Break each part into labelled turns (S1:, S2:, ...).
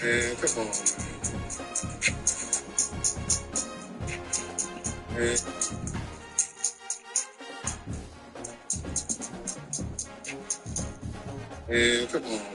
S1: Man, come on, man. Man, come on, man.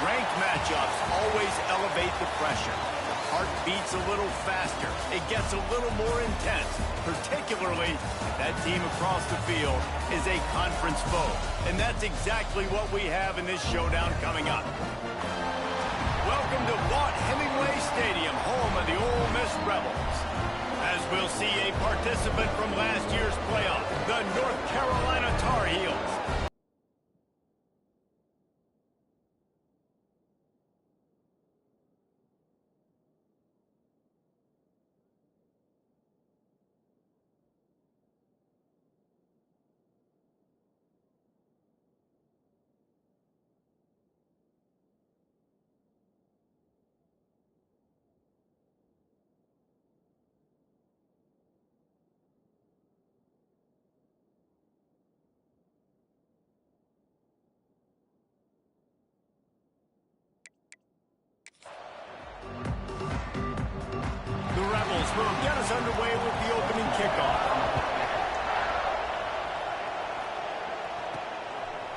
S2: Ranked matchups always elevate the pressure. The heart beats a little faster. It gets a little more intense, particularly if that team across the field is a conference foe. And that's exactly what we have in this showdown coming up. Welcome to Vaught Hemingway Stadium, home of the Ole Miss Rebels. As we'll see a participant from last year's playoff, the North Carolina Tar Heels. The Rebels will get us underway with the opening kickoff.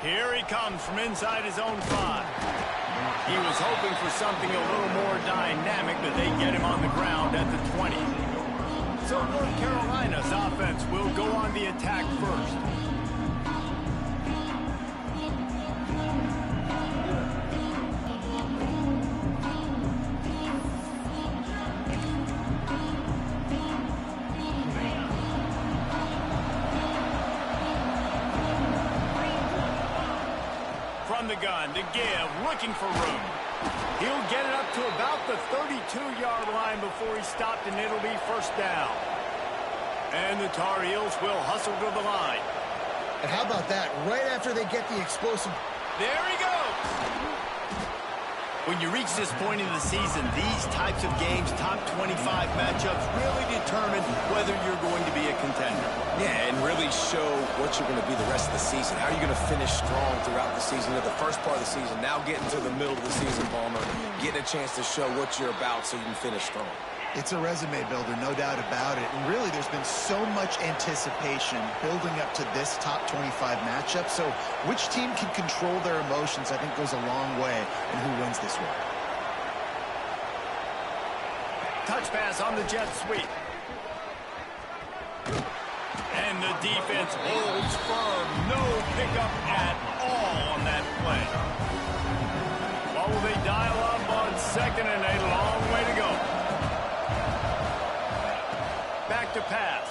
S2: Here he comes from inside his own 5. He was hoping for something a little more dynamic, but they get him on the ground at the 20. So North Carolina's offense will go on the attack first. From the gun to give, looking for room. He'll get it up to about the 32-yard line before he stopped, and it'll be first down. And the Tar Heels will hustle to the line.
S1: And how about that? Right after they get the explosive.
S2: There he goes. When you reach this point in the season, these types of games, top 25 matchups, really determine whether you're going to be a contender.
S3: Yeah, and really show what you're going to be the rest of the season. How are you going to finish strong throughout the season, at the first part of the season, now getting to the middle of the season, Palmer, getting a chance to show what you're about so you can finish strong.
S1: It's a resume builder, no doubt about it. And really, there's been so much anticipation building up to this top 25 matchup. So which team can control their emotions, I think, goes a long way in who wins this one.
S2: Touch pass on the jet sweep. And the defense holds firm. No pickup at all on that play. What will they dial up on second and a long way to go? Back to pass.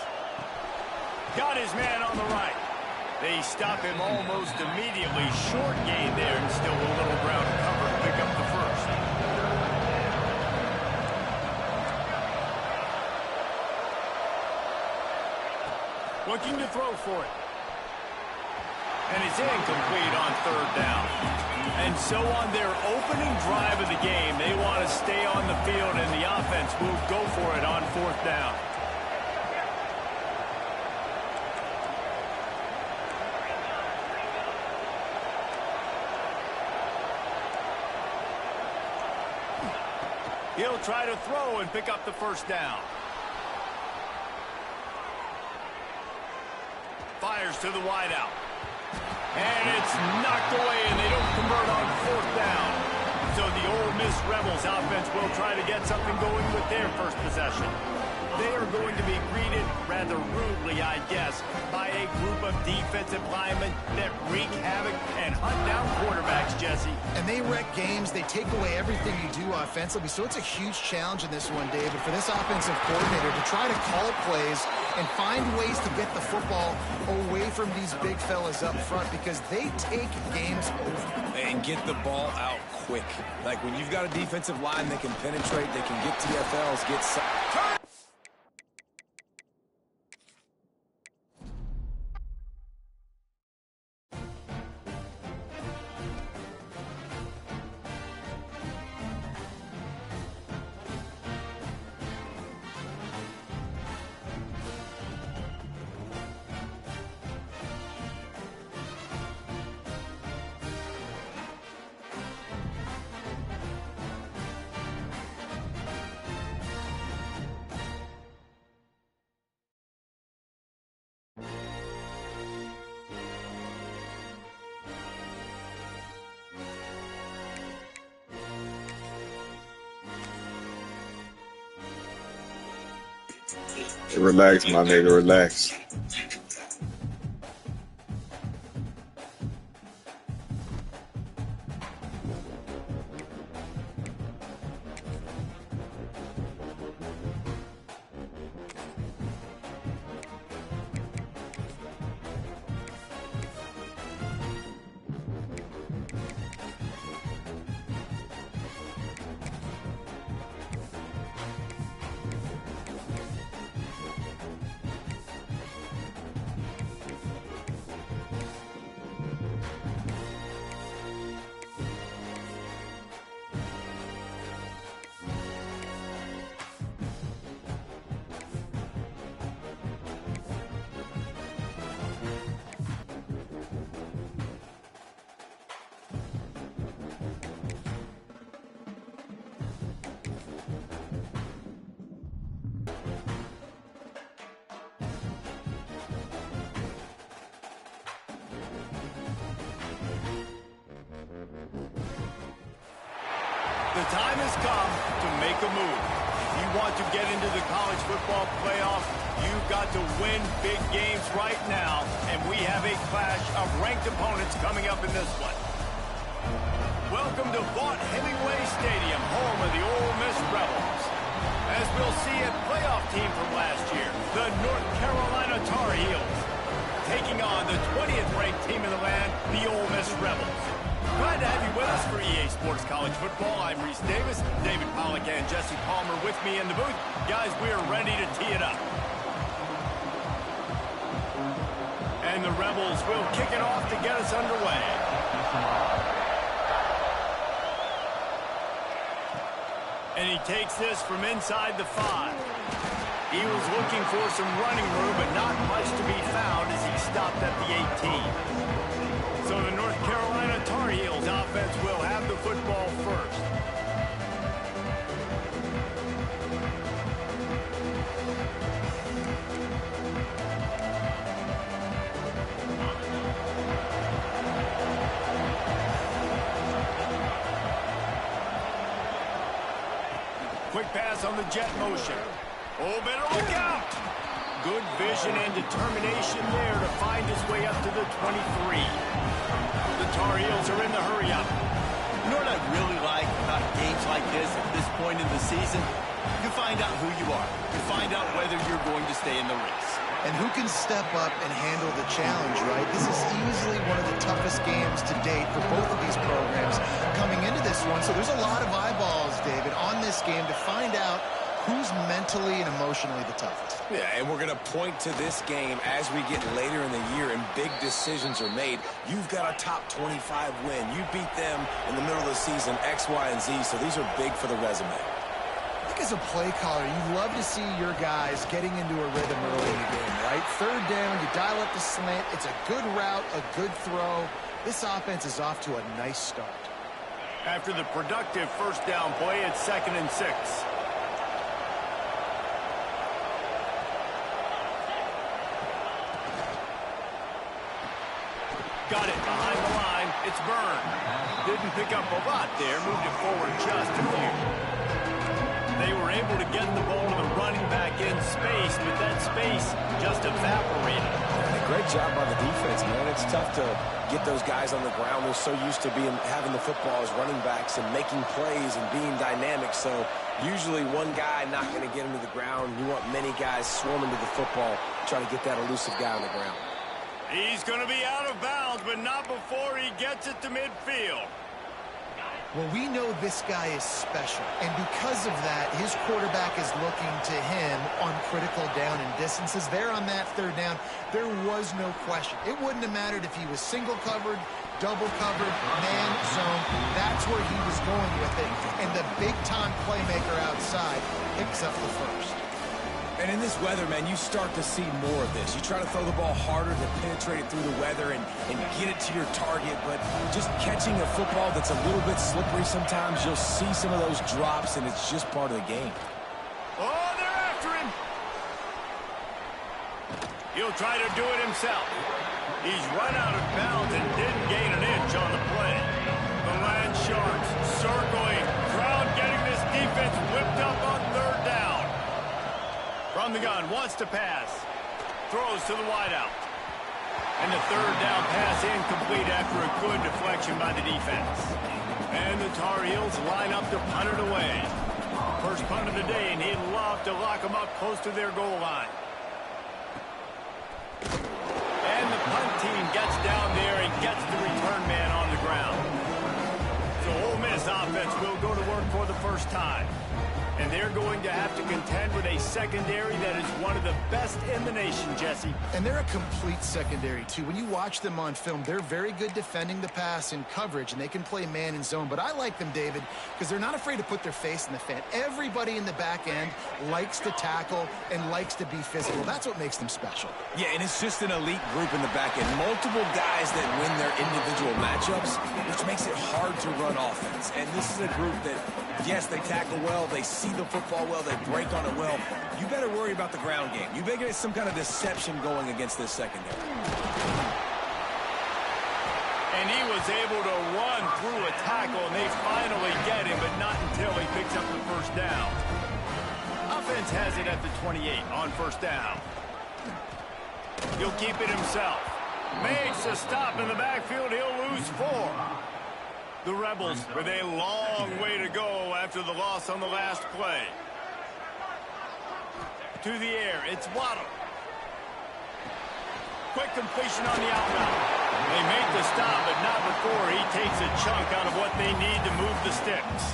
S2: Got his man on the right. They stop him almost immediately. Short gain there, and still a little ground to cover to pick up the first. Looking to throw for it. And it's incomplete on third down. And so on their opening drive of the game, they want to stay on the field, and the offense will go for it on fourth down. He'll try to throw and pick up the first down. Fires to the wideout. And it's knocked away, and they don't convert on fourth down. So the Ole Miss Rebels offense will try to get something going with their first possession. They are going to be greeted rather rudely, I guess, by a group of defensive linemen that wreak havoc and hunt down quarterbacks, Jesse.
S1: And they wreck games. They take away everything you do offensively. So it's a huge challenge in this one, David, for this offensive coordinator to try to call plays and find ways to get the football away from these big fellas up front, because they take games over.
S3: And get the ball out quick. Like when you've got a defensive line that can penetrate, they can get TFLs, get...
S4: Relax, my nigga, relax.
S2: The time has come to make a move. If you want to get into the college football playoff, you've got to win big games right now, and we have a clash of ranked opponents coming up in this one. Welcome to Vaught Hemingway Stadium, home of the Ole Miss Rebels. As we'll see a playoff team from last year, the North Carolina Tar Heels, taking on the 20th ranked team in the land, the Ole Miss Rebels. Glad to have you with us for EA Sports College Football. I'm Reese Davis, David Pollack, and Jesse Palmer with me in the booth. Guys, we are ready to tee it up. And the Rebels will kick it off to get us underway. And he takes this from inside the 5. He was looking for some running room, but not much to be found as he stopped at the 18. So the North Carolina Tar Heels offense will have the football first. Quick pass on the jet motion. Oh, better look out! Good vision and determination there to find his way up to the 23. The Tar Heels are in the hurry-up.
S5: You know what I really like about games like this at this point in the season? You find out who you are. You find out whether you're going to stay in the race.
S1: And who can step up and handle the challenge, right? This is easily one of the toughest games to date for both of these programs coming into this one. So there's a lot of eyeballs, David, on this game to find out who's mentally and emotionally the toughest.
S3: Yeah, and we're going to point to this game as we get later in the year and big decisions are made. You've got a top 25 win. You beat them in the middle of the season, X, Y, and Z, so these are big for the resume.
S1: I think as a play caller, you love to see your guys getting into a rhythm early in the game, right? Third down, you dial up the slant. It's a good route, a good throw. This offense is off to a nice start.
S2: After the productive first down play, it's 2nd and 6. Got it behind the line. It's Byrne. Didn't pick up a lot there. Moved it forward just a few. They were able to get the ball to the running back in space, but that space just evaporated.
S3: And a great job by the defense, man. It's tough to get those guys on the ground. They're so used to having the football as running backs and making plays and being dynamic. So usually one guy not going to get him to the ground. You want many guys swarming to the football, trying to get that elusive guy on the ground.
S2: He's going to be out of bounds, but not before he gets it to midfield.
S1: Well, we know this guy is special, and because of that, his quarterback is looking to him on critical down and distances. There on that third down, there was no question. It wouldn't have mattered if he was single covered, double covered, man zone. That's where he was going with it, and the big-time playmaker outside picks up the first.
S3: And in this weather, man, you start to see more of this. You try to throw the ball harder to penetrate it through the weather and get it to your target, but just catching a football that's a little bit slippery sometimes, you'll see some of those drops, and it's just part of the game.
S2: Oh, they're after him. He'll try to do it himself. He's run out of bounds and didn't gain an inch on the play. The Land Sharks circling. Crowd getting this defense whipped up on third down. From the gun, wants to pass. Throws to the wideout. And the third down pass incomplete after a good deflection by the defense. And the Tar Heels line up to punt it away. First punt of the day, and he'd love to lock them up close to their goal line. And the punt team gets down there and gets the return man on the ground. So Ole Miss offense will go to work for the first time. And they're going to have to contend with a secondary that is one of the best in the nation, Jesse.
S1: And they're a complete secondary, too. When you watch them on film, they're very good defending the pass in coverage, and they can play man and zone. But I like them, David, because they're not afraid to put their face in the fan. Everybody in the back end likes to tackle and likes to be physical. That's what makes them special.
S3: Yeah, and it's just an elite group in the back end. Multiple guys that win their individual matchups, which makes it hard to run offense. And this is a group that, yes, they tackle well, they see the football well, they break on it well. You better worry about the ground game. You better get some kind of deception going against this secondary.
S2: And he was able to run through a tackle, and they finally get him, but not until he picks up the first down. Offense has it at the 28 on first down. He'll keep it himself. Makes a stop in the backfield. He'll lose 4. The Rebels with a long way to go after the loss on the last play. To the air, it's Waddle. Quick completion on the out route. They make the stop, but not before he takes a chunk out of what they need to move the sticks.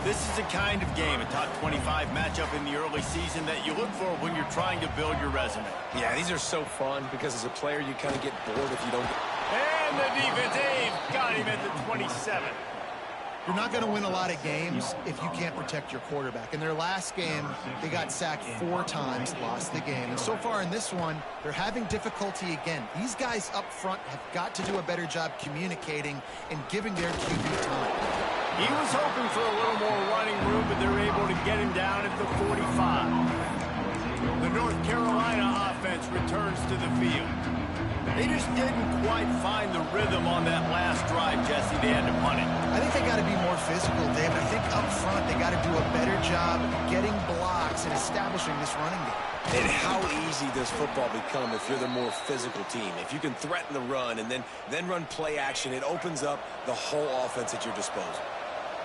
S2: This is the kind of game, a top 25 matchup in the early season, that you look for when you're trying to build your resume.
S3: Yeah, these are so fun because as a player, you kind of get bored if you don't get...
S2: And the defense, they've got him at the 27.
S1: You're not going to win a lot of games if you can't protect your quarterback. In their last game, they got sacked 4 times, lost the game. And so far in this one, they're having difficulty again. These guys up front have got to do a better job communicating and giving their QB time.
S2: He was hoping for a little more running room, but they're able to get him down at the 45. The North Carolina offense returns to the field. They just didn't quite find the rhythm on that last drive, Jesse. They had to punt it.
S1: I think they got to be more physical, David. I think up front they got to do a better job getting blocks and establishing this running game.
S3: And how easy does football become if you're the more physical team? If you can threaten the run and then run play action, it opens up the whole offense at your disposal.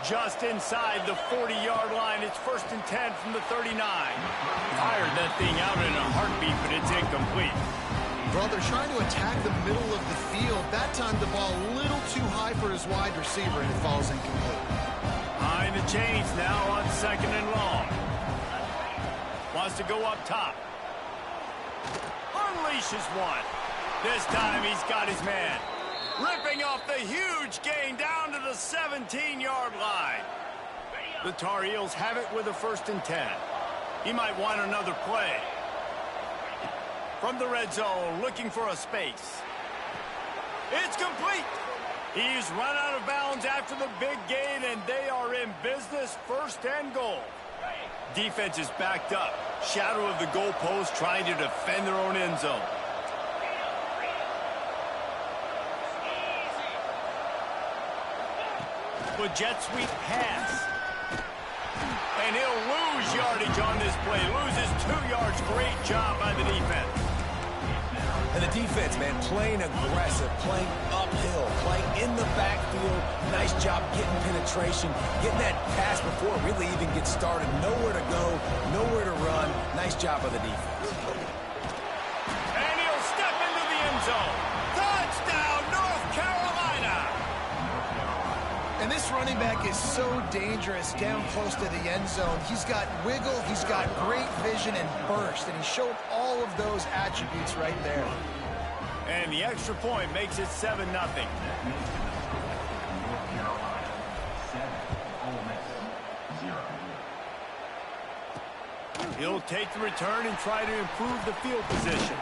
S2: Just inside the 40-yard line, it's 1st and 10 from the 39. Fired that thing out in a heartbeat, but it's incomplete.
S1: Well, they're trying to attack the middle of the field. That time the ball a little too high for his wide receiver, and it falls incomplete.
S2: Behind the chains now on 2nd and long. Wants to go up top. Unleashes one. This time he's got his man. Ripping off the huge gain down to the 17-yard line. The Tar Heels have it with a 1st and 10. He might want another play. From the red zone, looking for a space. It's complete. He's run out of bounds after the big gain, and they are in business, 1st and goal. Defense is backed up. Shadow of the goalpost, trying to defend their own end zone. The jet sweep pass. And he'll lose yardage on this play. Loses 2 yards. Great job by the defense.
S3: And the defense, man, playing aggressive, playing uphill, playing in the backfield. Nice job getting penetration, getting that pass before it really even gets started. Nowhere to go, nowhere to run. Nice job by the defense.
S2: And he'll step into the end zone. Touchdown, North Carolina!
S1: And this running back is so dangerous down close to the end zone. He's got wiggle, he's got great vision and burst, and he showed all of those attributes right there.
S2: And the extra point makes it 7-0. He'll take the return and try to improve the field position.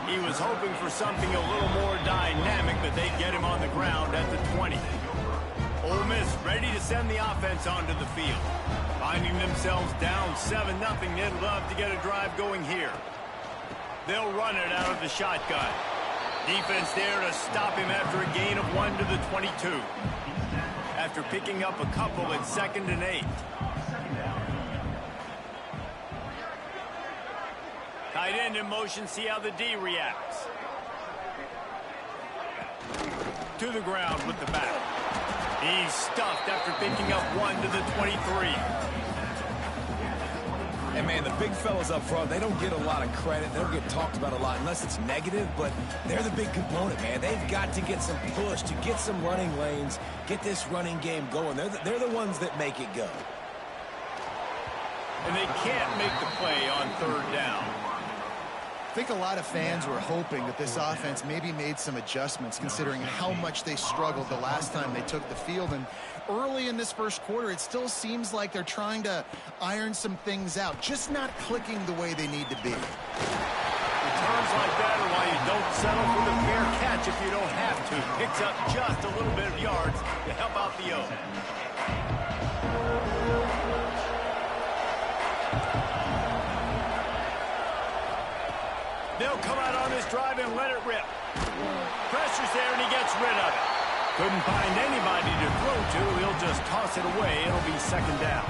S2: He was hoping for something a little more dynamic, but they get him on the ground at the 20. Ole Miss ready to send the offense onto the field. Finding themselves down 7-0, they'd love to get a drive going here. They'll run it out of the shotgun. Defense there to stop him after a gain of 1 to the 22. After picking up a couple at 2nd and 8. Tight end in motion, see how the D reacts. To the ground with the back. He's stuffed after picking up 1 to the 23.
S3: And, man, the big fellas up front, they don't get a lot of credit. They don't get talked about a lot unless it's negative, but they're the big component, man. They've got to get some push to get some running lanes, get this running game going. They're the ones that make it go.
S2: And they can't make the play on 3rd down.
S1: I think a lot of fans were hoping that this offense maybe made some adjustments considering how much they struggled the last time they took the field. And early in this first quarter, it still seems like they're trying to iron some things out, just not clicking the way they need to be.
S2: Returns like that are why you don't settle for the fair catch if you don't have to. Picks up just a little bit of yards to help out the O. They'll come out on this drive and let it rip. Pressure's there and he gets rid of it. Couldn't find anybody to throw to. He'll just toss it away. It'll be 2nd down.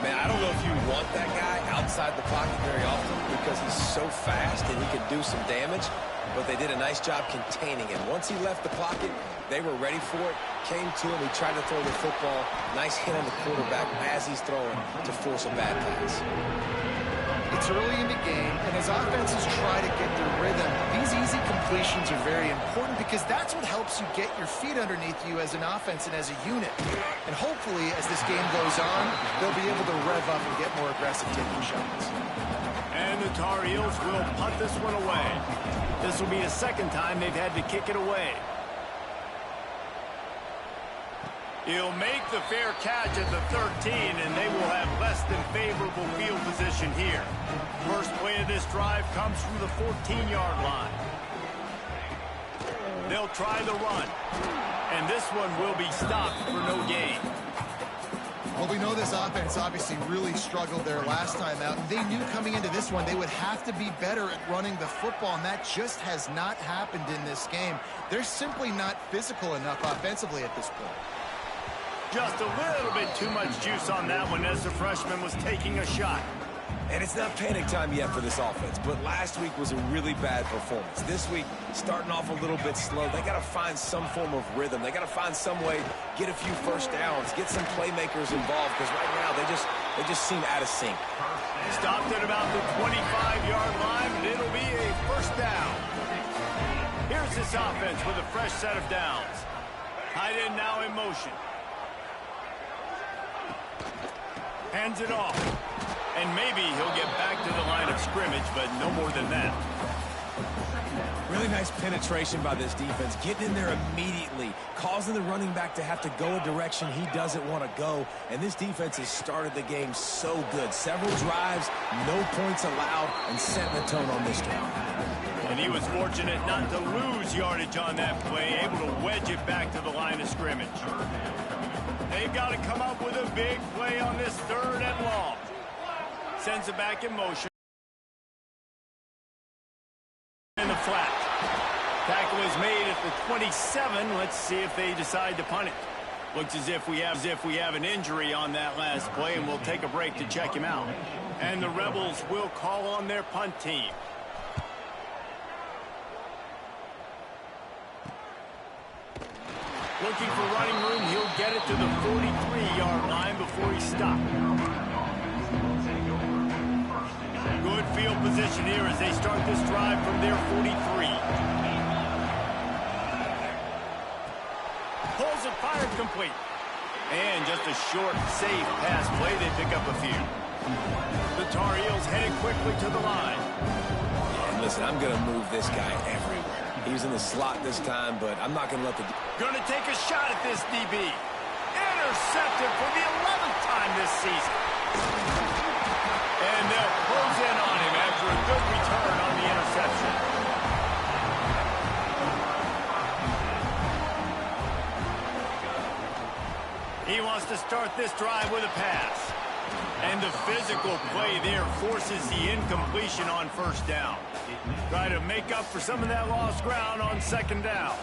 S3: Man, I don't know if you want that guy outside the pocket very often because he's so fast and he can do some damage, but they did a nice job containing him. Once he left the pocket, they were ready for it, came to him, he tried to throw the football. Nice hit on the quarterback as he's throwing to force a bad pass.
S1: It's early in the game, and as offenses try to get their rhythm, these easy completions are very important because that's what helps you get your feet underneath you as an offense and as a unit. And hopefully, as this game goes on, they'll be able to rev up and get more aggressive taking shots.
S2: And the Tar Heels will punt this one away. This will be the second time they've had to kick it away. He'll make the fair catch at the 13, and they will have less than favorable field position here. First play of this drive comes from the 14-yard line. They'll try the run, and this one will be stopped for no gain.
S1: Well, we know this offense obviously really struggled there last time out. They knew coming into this one they would have to be better at running the football, and that just has not happened in this game. They're simply not physical enough offensively at this point.
S2: Just a little bit too much juice on that one as the freshman was taking a shot.
S3: And it's not panic time yet for this offense, but last week was a really bad performance. This week, starting off a little bit slow, they got to find some form of rhythm. They got to find some way, get a few first downs, get some playmakers involved, because right now they just seem out of sync.
S2: Stopped at about the 25-yard line, and it'll be a first down. Here's this offense with a fresh set of downs. Tight end now in motion. Hands it off. And maybe he'll get back to the line of scrimmage, but no more than that.
S3: Really nice penetration by this defense, getting in there immediately, causing the running back to have to go a direction he doesn't want to go. And this defense has started the game so good. Several drives, no points allowed, and setting the tone on this drive.
S2: And he was fortunate not to lose yardage on that play, able to wedge it back to the line of scrimmage. They've got to come up with a big play on this 3rd and long. Sends it back in motion. In the flat. Tackle is made at the 27. Let's see if they decide to punt it. Looks as if we have an injury on that last play, and we'll take a break to check him out. And the Rebels will call on their punt team. Looking for running room, he'll get it to the 43-yard line before he stopped. Good field position here as they start this drive from their 43. Pulls it, fired complete. And just a short, safe pass play. They pick up a few. The Tar Heels headed quickly to the line.
S3: And listen, I'm going to move this guy everywhere. He was in the slot this time, but I'm not going to let the...
S2: Going to take a shot at this DB. Intercepted for the 11th time this season. And they'll close in on him after a good return on the interception. He wants to start this drive with a pass. And the physical play there forces the incompletion on first down. Try to make up for some of that lost ground on 2nd down.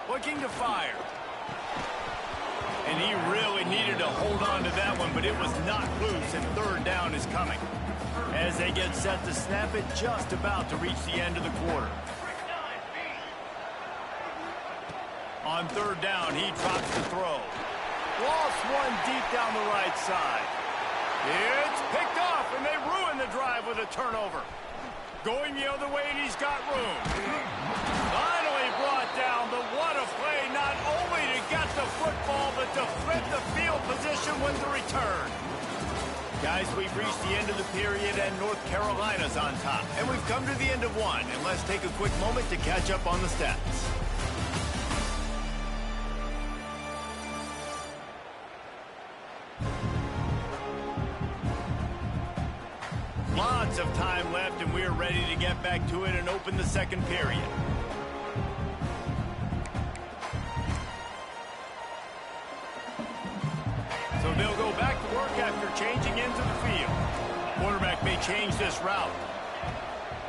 S2: Looking to fire. And he really needed to hold on to that one, but it was not loose, and 3rd down is coming. As they get set to snap it, just about to reach the end of the quarter. On 3rd down, he drops the throw. Lost one deep down the right side. It's picked off, and they ruin the drive with a turnover. Going the other way, and he's got room. Finally brought down, but what a play, not only to get the football, but to flip the field position with the return. Guys, we've reached the end of the period, and North Carolina's on top. And we've come to the end of one, and let's take a quick moment to catch up on the stats. Lots of time left, and we're ready to get back to it and open the 2nd period. So they'll go back to work after changing into the field. Quarterback may change this route.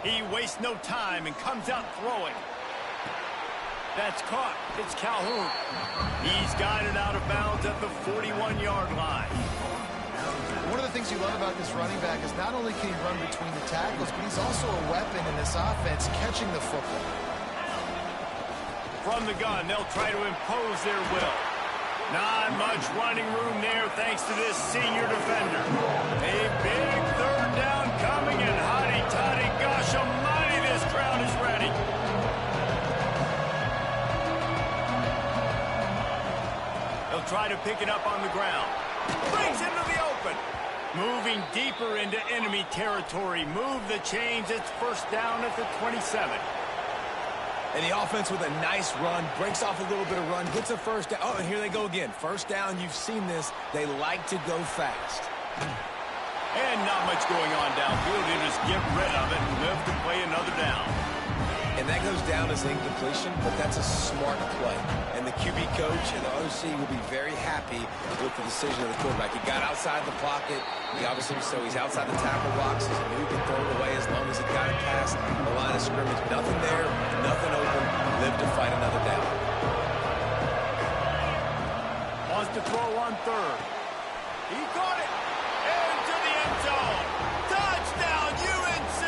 S2: He wastes no time and comes out throwing. That's caught. It's Calhoun. He's guided out of bounds at the 41-yard line.
S1: One of the things you love about this running back is not only can he run between the tackles, but he's also a weapon in this offense catching the football.
S2: From the gun, they'll try to impose their will. Not much running room there thanks to this senior defender. A big third down coming, and hotty-toddy, gosh almighty, this crowd is ready. He'll try to pick it up on the ground. Brings into the open. Moving deeper into enemy territory. Move the chains. It's first down at the 27.
S3: And the offense with a nice run, breaks off a little bit of run, gets a first down. Oh, and here they go again. First down, you've seen this. They like to go fast.
S2: And not much going on downfield. You just get rid of it and live to play another down.
S3: And that goes down as incompletion, but that's a smart play. And the QB coach and the OC will be very happy with the decision of the quarterback. He got outside the pocket. He obviously, so he's outside the tackle box. He knew he could throw it away as long as he got it past the line of scrimmage. Nothing there, nothing open. Live to fight another down.
S2: Wants to throw on third. He caught it. Into the end zone. Touchdown, UNC.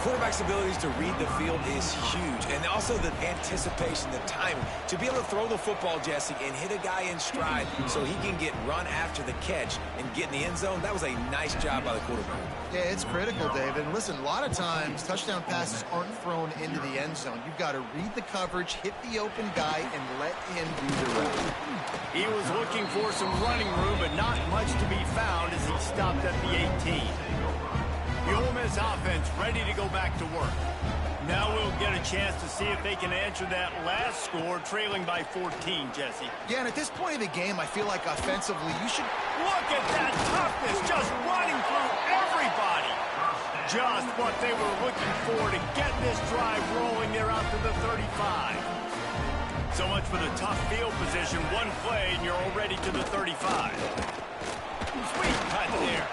S3: Quarterback's abilities to read the field is huge. And also the anticipation, the timing. To be able to throw the football, Jesse, and hit a guy in stride so he can get run after the catch and get in the end zone, that was a nice job by the quarterback.
S1: Yeah, it's critical, David. And listen, a lot of times touchdown passes aren't thrown into the end zone. You've got to read the coverage, hit the open guy, and let him do the rest.
S2: He was looking for some running room, but not much to be found as he stopped at the 18. The Ole Miss offense ready to go back to work. Now we'll get a chance to see if they can answer that last score, trailing by 14, Jesse.
S1: Yeah, and at this point of the game, I feel like offensively, you should...
S2: Look at that toughness, just running through everybody. Just what they were looking for to get this drive rolling there out to the 35. So much for the tough field position. One play, and you're already to the 35. Sweet cut there.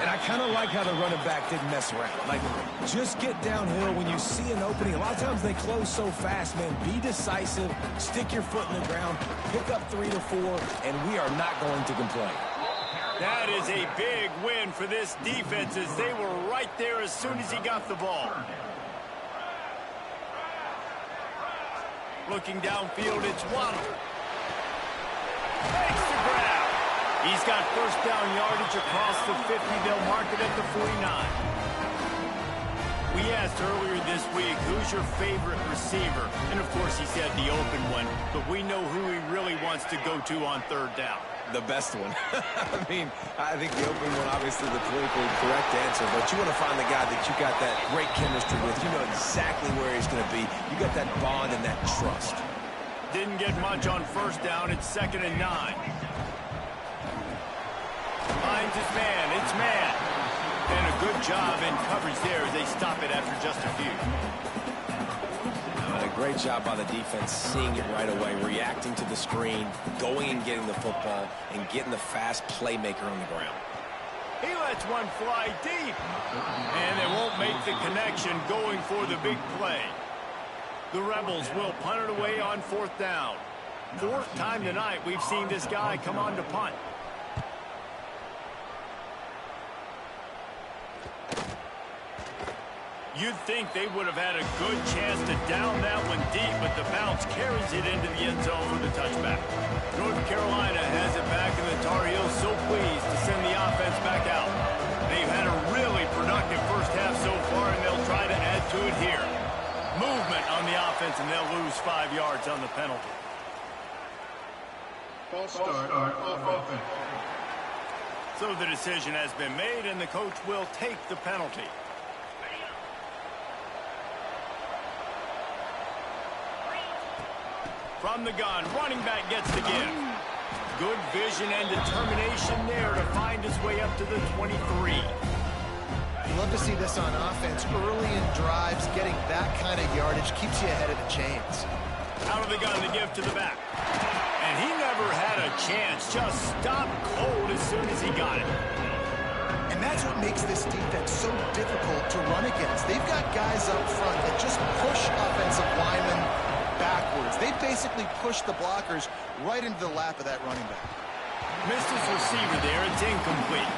S3: And I kind of like how the running back didn't mess around. Like, just get downhill when you see an opening. A lot of times they close so fast, man. Be decisive, stick your foot in the ground, pick up 3 to 4, and we are not going to complain.
S2: That is a big win for this defense as they were right there as soon as he got the ball. Looking downfield, it's Waddle. Makes the grab. He's got first down yardage across the 50. They'll mark it at the 49. We asked earlier this week, who's your favorite receiver? And, of course, he said the open one. But we know who he really wants to go to on third down.
S3: The best one. I mean, I think the open one, obviously the politically correct answer, but you want to find the guy that you got that great chemistry with. You know exactly where he's going to be. You got that bond and that trust.
S2: Didn't get much on first down. It's 2nd and 9. Finds his man. It's man. And a good job in coverage there as they stop it after just a few.
S3: A great job by the defense, seeing it right away, reacting to the screen, going and getting the football, and getting the fast playmaker on the ground.
S2: He lets one fly deep. And they won't make the connection going for the big play. The Rebels will punt it away on 4th down. 4th time tonight we've seen this guy come on to punt. You'd think they would have had a good chance to down that one deep, but the bounce carries it into the end zone for the touchback. North Carolina has it back, and the Tar Heels so pleased to send the offense back out. They've had a really productive first half so far, and they'll try to add to it here. Movement on the offense, and they'll lose 5 yards on the penalty.
S6: False start on offense.
S2: So the decision has been made, and the coach will take the penalty. From the gun, running back gets the give. Good vision and determination there to find his way up to the 23.
S1: You love to see this on offense. Early in drives, getting that kind of yardage keeps you ahead of the chains.
S2: Out of the gun to give to the back. And he never had a chance. Just stopped cold as soon as he got it.
S1: And that's what makes this defense so difficult to run against. They've got guys up front that just push offensive linemen backwards. They basically push the blockers right into the lap of that running back.
S2: Missed his receiver there. It's incomplete.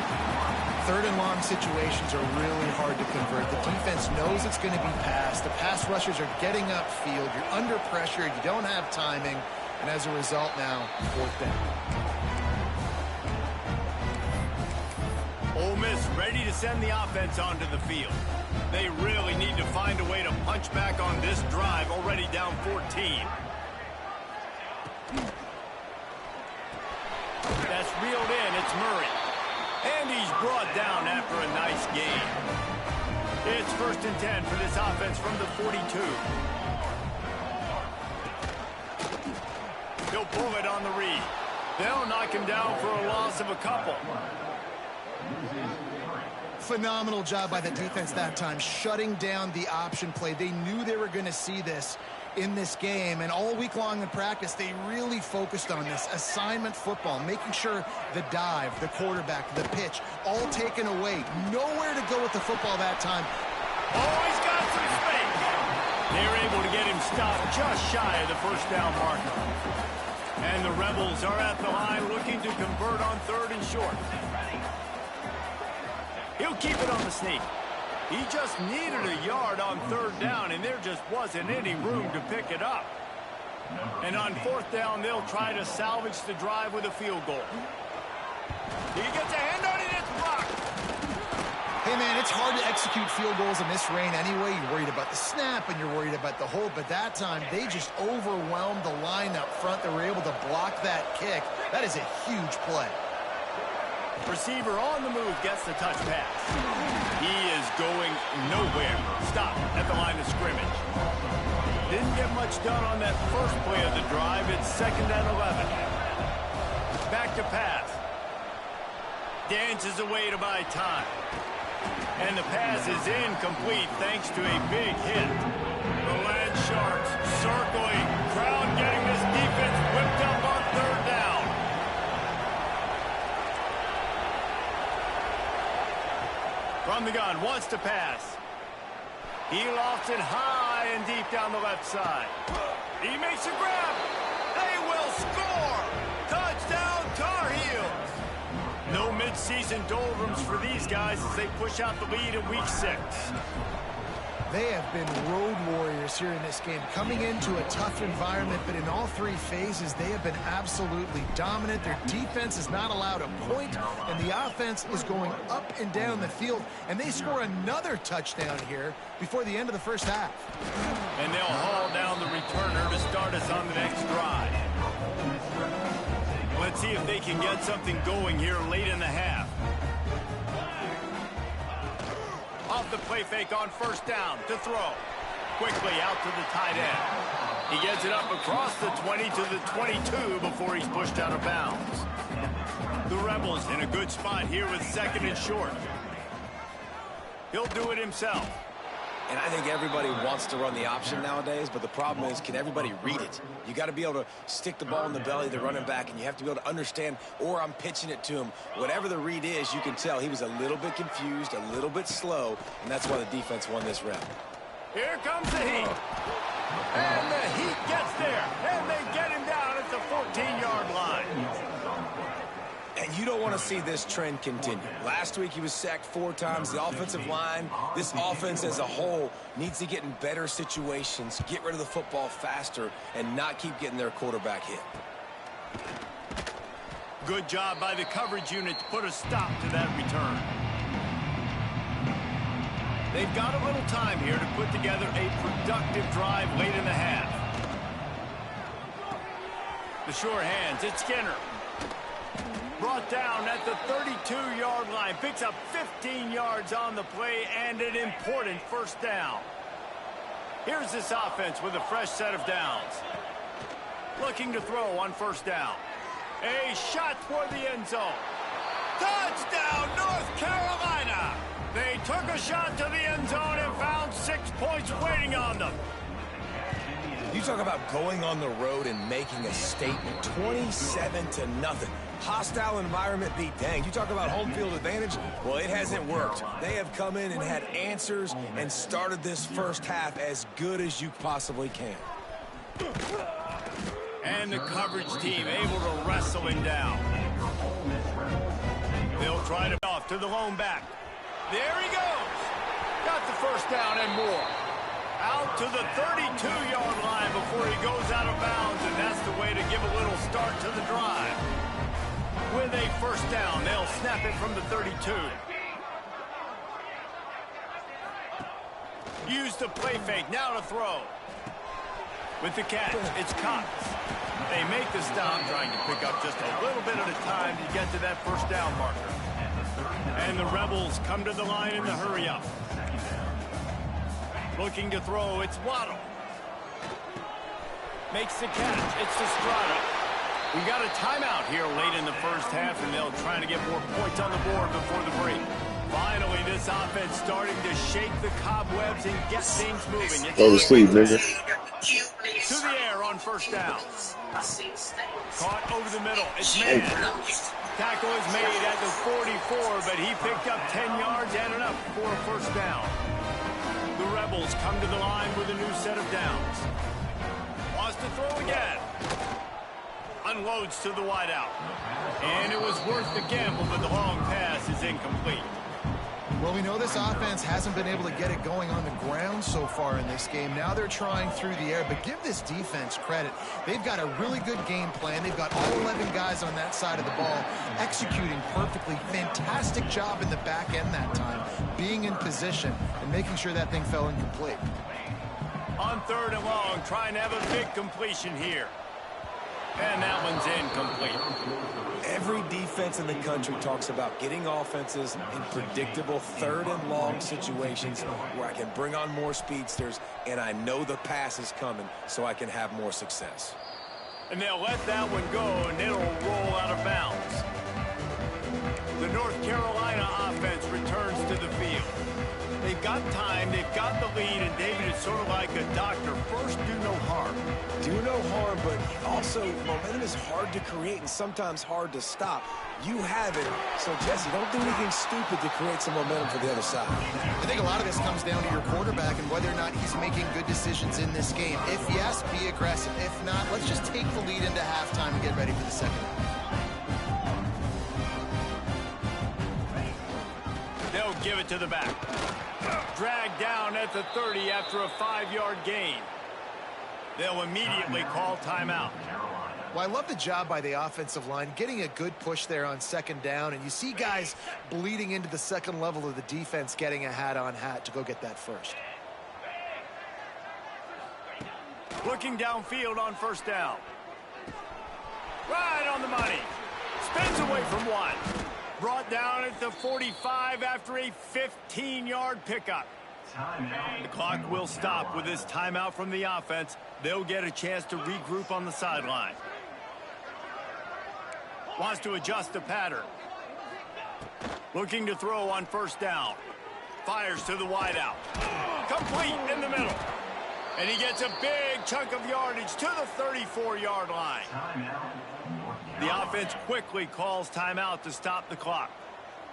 S1: 3rd and long situations are really hard to convert. The defense knows it's going to be passed. The pass rushers are getting upfield. You're under pressure. You don't have timing. And as a result now, 4th down.
S2: Ole Miss ready to send the offense onto the field. They really need to find a way to punch back on this drive, already down 14. That's reeled in. It's Murray. And he's brought down after a nice gain. It's 1st and 10 for this offense from the 42. He'll pull it on the read. They'll knock him down for a loss of a couple.
S1: Phenomenal job by the defense that time, shutting down the option play. They knew they were going to see this in this game, and all week long in practice, they really focused on this assignment football, making sure the dive, the quarterback, the pitch, all taken away. Nowhere to go with the football that time.
S2: Oh, he's got some space. They're able to get him stopped just shy of the 1st down marker. And the Rebels are at the line looking to convert on 3rd and short. He'll keep it on the sneak. He just needed a yard on 3rd down, and there just wasn't any room to pick it up. And on 4th down, they'll try to salvage the drive with a field goal. He gets a hand on it, it's blocked.
S1: Hey, man, it's hard to execute field goals in this rain anyway. You're worried about the snap, and you're worried about the hold, but that time, they just overwhelmed the line up front. They were able to block that kick. That is a huge play.
S2: Receiver on the move gets the touch pass. He is going nowhere. Stop at the line of scrimmage. Didn't get much done on that first play of the drive. It's 2nd and 11. Back to pass. Dances away to buy time. And the pass is incomplete thanks to a big hit. The Land Sharks circling. Crowd getting this defense whipped up on 3rd down. From the gun, wants to pass. He lofts it high and deep down the left side. He makes a grab. They will score. Touchdown, Tar Heels. No midseason doldrums for these guys as they push out the lead in Week 6.
S1: They have been road warriors here in this game, coming into a tough environment, but in all 3 phases, they have been absolutely dominant. Their defense is not allowed a point, and the offense is going up and down the field, and they score another touchdown here before the end of the 1st half.
S2: And they'll haul down the returner to start us on the next drive. Let's see if they can get something going here late in the half. Off the play fake on 1st down to throw. Quickly out to the tight end. He gets it up across the 20 to the 22 before he's pushed out of bounds. The Rebels in a good spot here with 2nd and short. He'll do it himself.
S3: And I think everybody wants to run the option nowadays, but the problem is, can everybody read it? You got to be able to stick the ball in the belly of the running back, and you have to be able to understand, or I'm pitching it to him. Whatever the read is, you can tell he was a little bit confused, a little bit slow, and that's why the defense won this round.
S2: Here comes the heat. And the heat gets there, and they get him down at the 14-yard line.
S3: And you don't want to see this trend continue. Last week he was sacked 4 times. The offensive line, this offense as a whole, needs to get in better situations, get rid of the football faster, and not keep getting their quarterback hit.
S2: Good job by the coverage unit to put a stop to that return. They've got a little time here to put together a productive drive late in the half. The sure hands, it's Skinner. Brought down at the 32-yard line. Picks up 15 yards on the play and an important 1st down. Here's this offense with a fresh set of downs. Looking to throw on 1st down. A shot for the end zone. Touchdown, North Carolina! They took a shot to the end zone and found 6 points waiting on them.
S3: You talk about going on the road and making a statement. 27-0. Hostile environment be danged. You talk about home field advantage. Well, it hasn't worked. They have come in and had answers and started this 1st half as good as you possibly can.
S2: And the coverage team able to wrestle him down. They'll try to off to the lone back. There he goes. Got the 1st down and more. Out to the 32-yard line before he goes out of bounds, and that's the way to give a little start to the drive. With a first down, they'll snap it from the 32. Use the play fake, now to throw. With the catch, it's Cox. They make the stop, trying to pick up just a little bit at a time to get to that first down marker. And the Rebels come to the line in the hurry-up. Looking to throw, it's Waddle. Makes the catch, it's Estrada. We got a timeout here late in the first half, and they'll try to get more points on the board before the break. Finally, this offense starting to shake the cobwebs and get things moving.
S4: Go to sleep, nigga.
S2: To the air on first down. Caught over the middle. It's man. Tackle is made at the 44, but he picked up 10 yards and enough for a first down. The Rebels come to the line with a new set of downs. Wants to throw again. Unloads to the wideout. And it was worth the gamble, but the long pass is incomplete.
S1: Well, we know this offense hasn't been able to get it going on the ground so far in this game. Now they're trying through the air, but give this defense credit. They've got a really good game plan. They've got all 11 guys on that side of the ball executing perfectly. Fantastic job in the back end that time, being in position and making sure that thing fell incomplete.
S2: On third and long, trying to have a big completion here. And that one's incomplete.
S3: Every defense in the country talks about getting offenses in predictable third and long situations where I can bring on more speedsters and I know the pass is coming so I can have more success.
S2: And they'll let that one go, and it'll roll out of bounds. The North Carolina offense returns to the field. They've got time, they've got the lead, and David is sort of like a doctor. First, do no harm.
S3: Do no harm, but also momentum is hard to create and sometimes hard to stop. You have it, so Jesse, don't do anything stupid to create some momentum for the other side.
S1: I think a lot of this comes down to your quarterback and whether or not he's making good decisions in this game. If yes, be aggressive. If not, let's just take the lead into halftime and get ready for the second half.
S2: They'll give it to the back. Dragged down at the 30 after a 5-yard gain. They'll immediately call timeout.
S1: Well, I love the job by the offensive line, getting a good push there on second down, and you see guys bleeding into the second level of the defense, getting a hat-on-hat to go get that first.
S2: Looking downfield on first down. Right on the money. Spins away from one. Brought down at the 45 after a 15-yard pickup. The clock will stop with this timeout from the offense. They'll get a chance to regroup on the sideline. Wants to adjust the pattern. Looking to throw on first down. Fires to the wideout. Complete in the middle. And he gets a big chunk of yardage to the 34-yard line. The offense quickly calls timeout to stop the clock.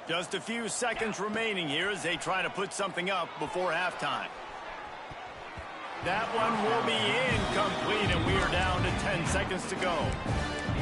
S2: Just a few seconds remaining here as they try to put something up before halftime. That one will be incomplete, and we are down to 10 seconds to go.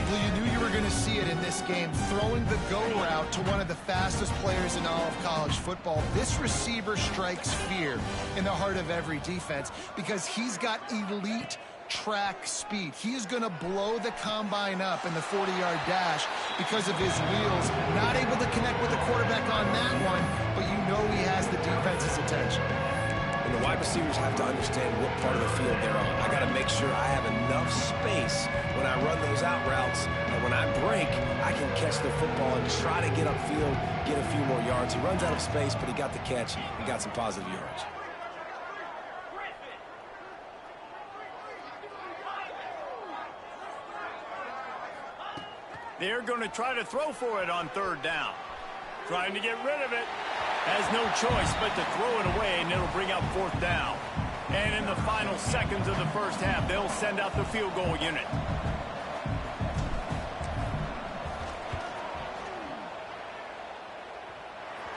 S1: Well, you knew you were going to see it in this game, throwing the go route to one of the fastest players in all of college football. This receiver strikes fear in the heart of every defense because he's got elite track speed. He is going to blow the combine up in the 40-yard dash because of his wheels. Not able to connect with the quarterback on that one, but you know he has the defense's attention.
S3: And the wide receivers have to understand what part of the field they're on. I got to make sure I have enough space when I run those out routes, and when I break, I can catch the football and try to get upfield, get a few more yards. He runs out of space, but he got the catch and got some positive yards.
S2: They're going to try to throw for it on third down. Trying to get rid of it. Has no choice but to throw it away, and it'll bring up fourth down. And in the final seconds of the first half, they'll send out the field goal unit.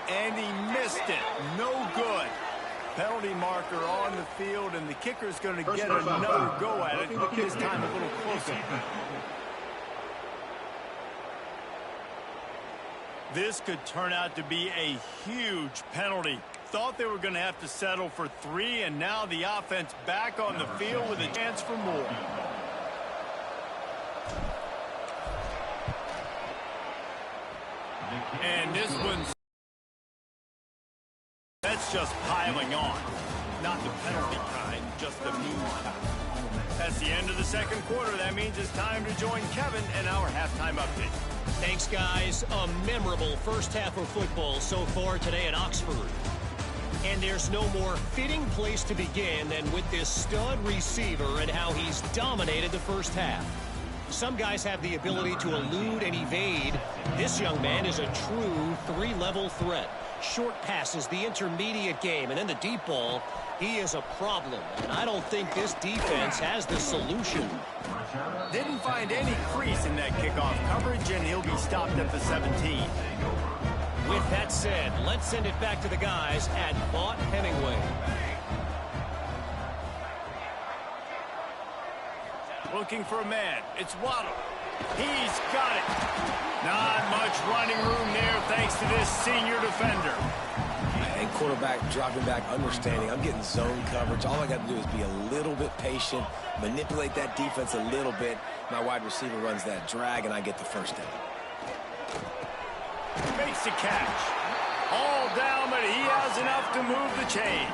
S2: And he missed it. No good. Penalty marker on the field, and the kicker's going to get another go at it. This time a little closer. This could turn out to be a huge penalty. Thought they were going to have to settle for 3, and now the offense back on the field with a chance for more. And this one's... That's just piling on. Not the penalty kind, just the mean kind. That's the end of the second quarter. That means it's time to join Kevin in our halftime update.
S7: Thanks, guys. A memorable first half of football so far today at Oxford. And there's no more fitting place to begin than with this stud receiver and how he's dominated the first half. Some guys have the ability to elude and evade. This young man is a true 3-level threat. Short passes, the intermediate game, and then the deep ball. He is a problem, and I don't think this defense has the solution.
S2: Didn't find any crease in that kickoff coverage, and he'll be stopped at the 17.
S7: With that said, let's send it back to the guys at Vaught Hemingway.
S2: Looking for a man. It's Waddle. He's got it. Not much running room there thanks to this senior defender.
S3: And quarterback dropping back, understanding I'm getting zone coverage. All I got to do is be a little bit patient, manipulate that defense a little bit. My wide receiver runs that drag, and I get the first down.
S2: Makes the catch. All down, but he has enough to move the chains.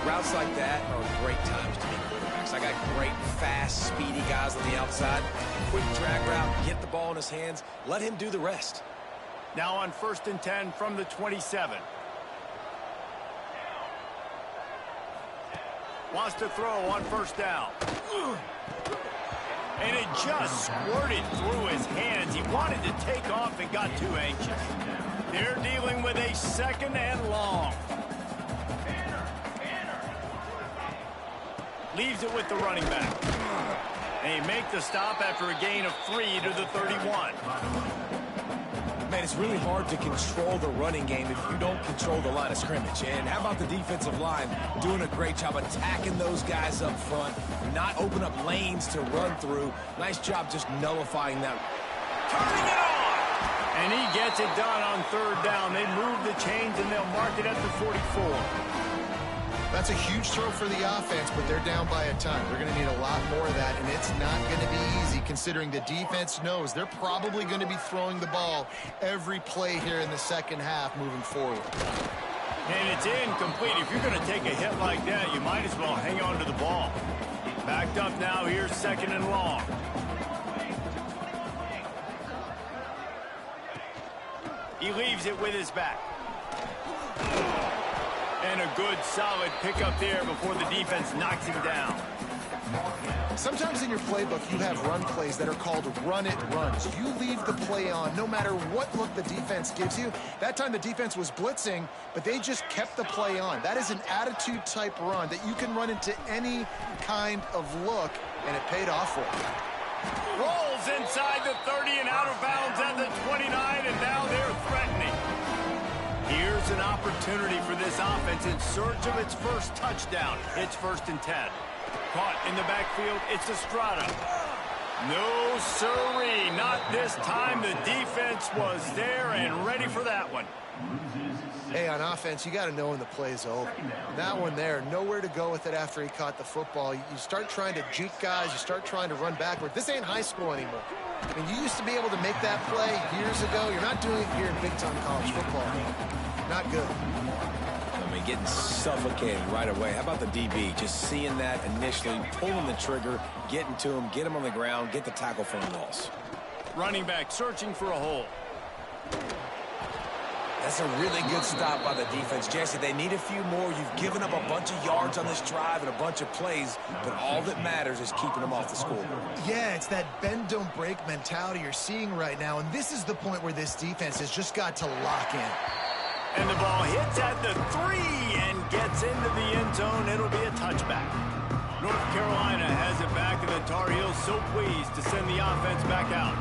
S3: Routes like that are great times to be quarterbacks. I got great, fast, speedy guys on the outside. Quick drag route, get the ball in his hands, let him do the rest.
S2: Now on 1st and 10 from the 27. Wants to throw on 1st down. And it just squirted through his hands. He wanted to take off and got too anxious. They're dealing with a 2nd and long. Leaves it with the running back. They make the stop after a gain of 3 to the 31.
S3: Man, it's really hard to control the running game if you don't control the line of scrimmage. And how about the defensive line doing a great job attacking those guys up front, not open up lanes to run through. Nice job just nullifying that.
S2: Turning it on! And he gets it done on 3rd down. They move the chains, and they'll mark it at the 44.
S1: That's a huge throw for the offense, but they're down by a ton. They're going to need a lot more of that, and it's not going to be easy considering the defense knows they're probably going to be throwing the ball every play here in the second half moving forward.
S2: And it's incomplete. If you're going to take a hit like that, you might as well hang on to the ball. Backed up now. Here's 2nd and long. He leaves it with his back. And a good, solid pickup there before the defense knocks him down.
S1: Sometimes in your playbook, you have run plays that are called run-it runs. You leave the play on no matter what look the defense gives you. That time the defense was blitzing, but they just kept the play on. That is an attitude-type run that you can run into any kind of look, and it paid off for you.
S2: Rolls inside the 30 and out of bounds at the 29, and now they're threatening. Here's an opportunity for this offense in search of its first touchdown. It's 1st and 10. Caught in the backfield, it's Estrada. No, sirree, not this time. The defense was there and ready for that one.
S1: Hey, on offense, you got to know when the play is over. That one there, nowhere to go with it after he caught the football. You start trying to juke guys. You start trying to run backward. This ain't high school anymore. I mean, you used to be able to make that play years ago. You're not doing it here in big-time college football. Not good.
S3: I mean, getting suffocated right away. How about the DB? Just seeing that initially, pulling the trigger, getting to him, get him on the ground, get the tackle for a loss.
S2: Running back searching for a hole.
S3: That's a really good stop by the defense. Jesse, they need a few more. You've given up a bunch of yards on this drive and a bunch of plays, but all that matters is keeping them off the scoreboard.
S1: Yeah, it's that bend, don't break mentality you're seeing right now, and this is the point where this defense has just got to lock in.
S2: And the ball hits at the 3 and gets into the end zone. It'll be a touchback. North Carolina has it back, and the Tar Heels so pleased to send the offense back out.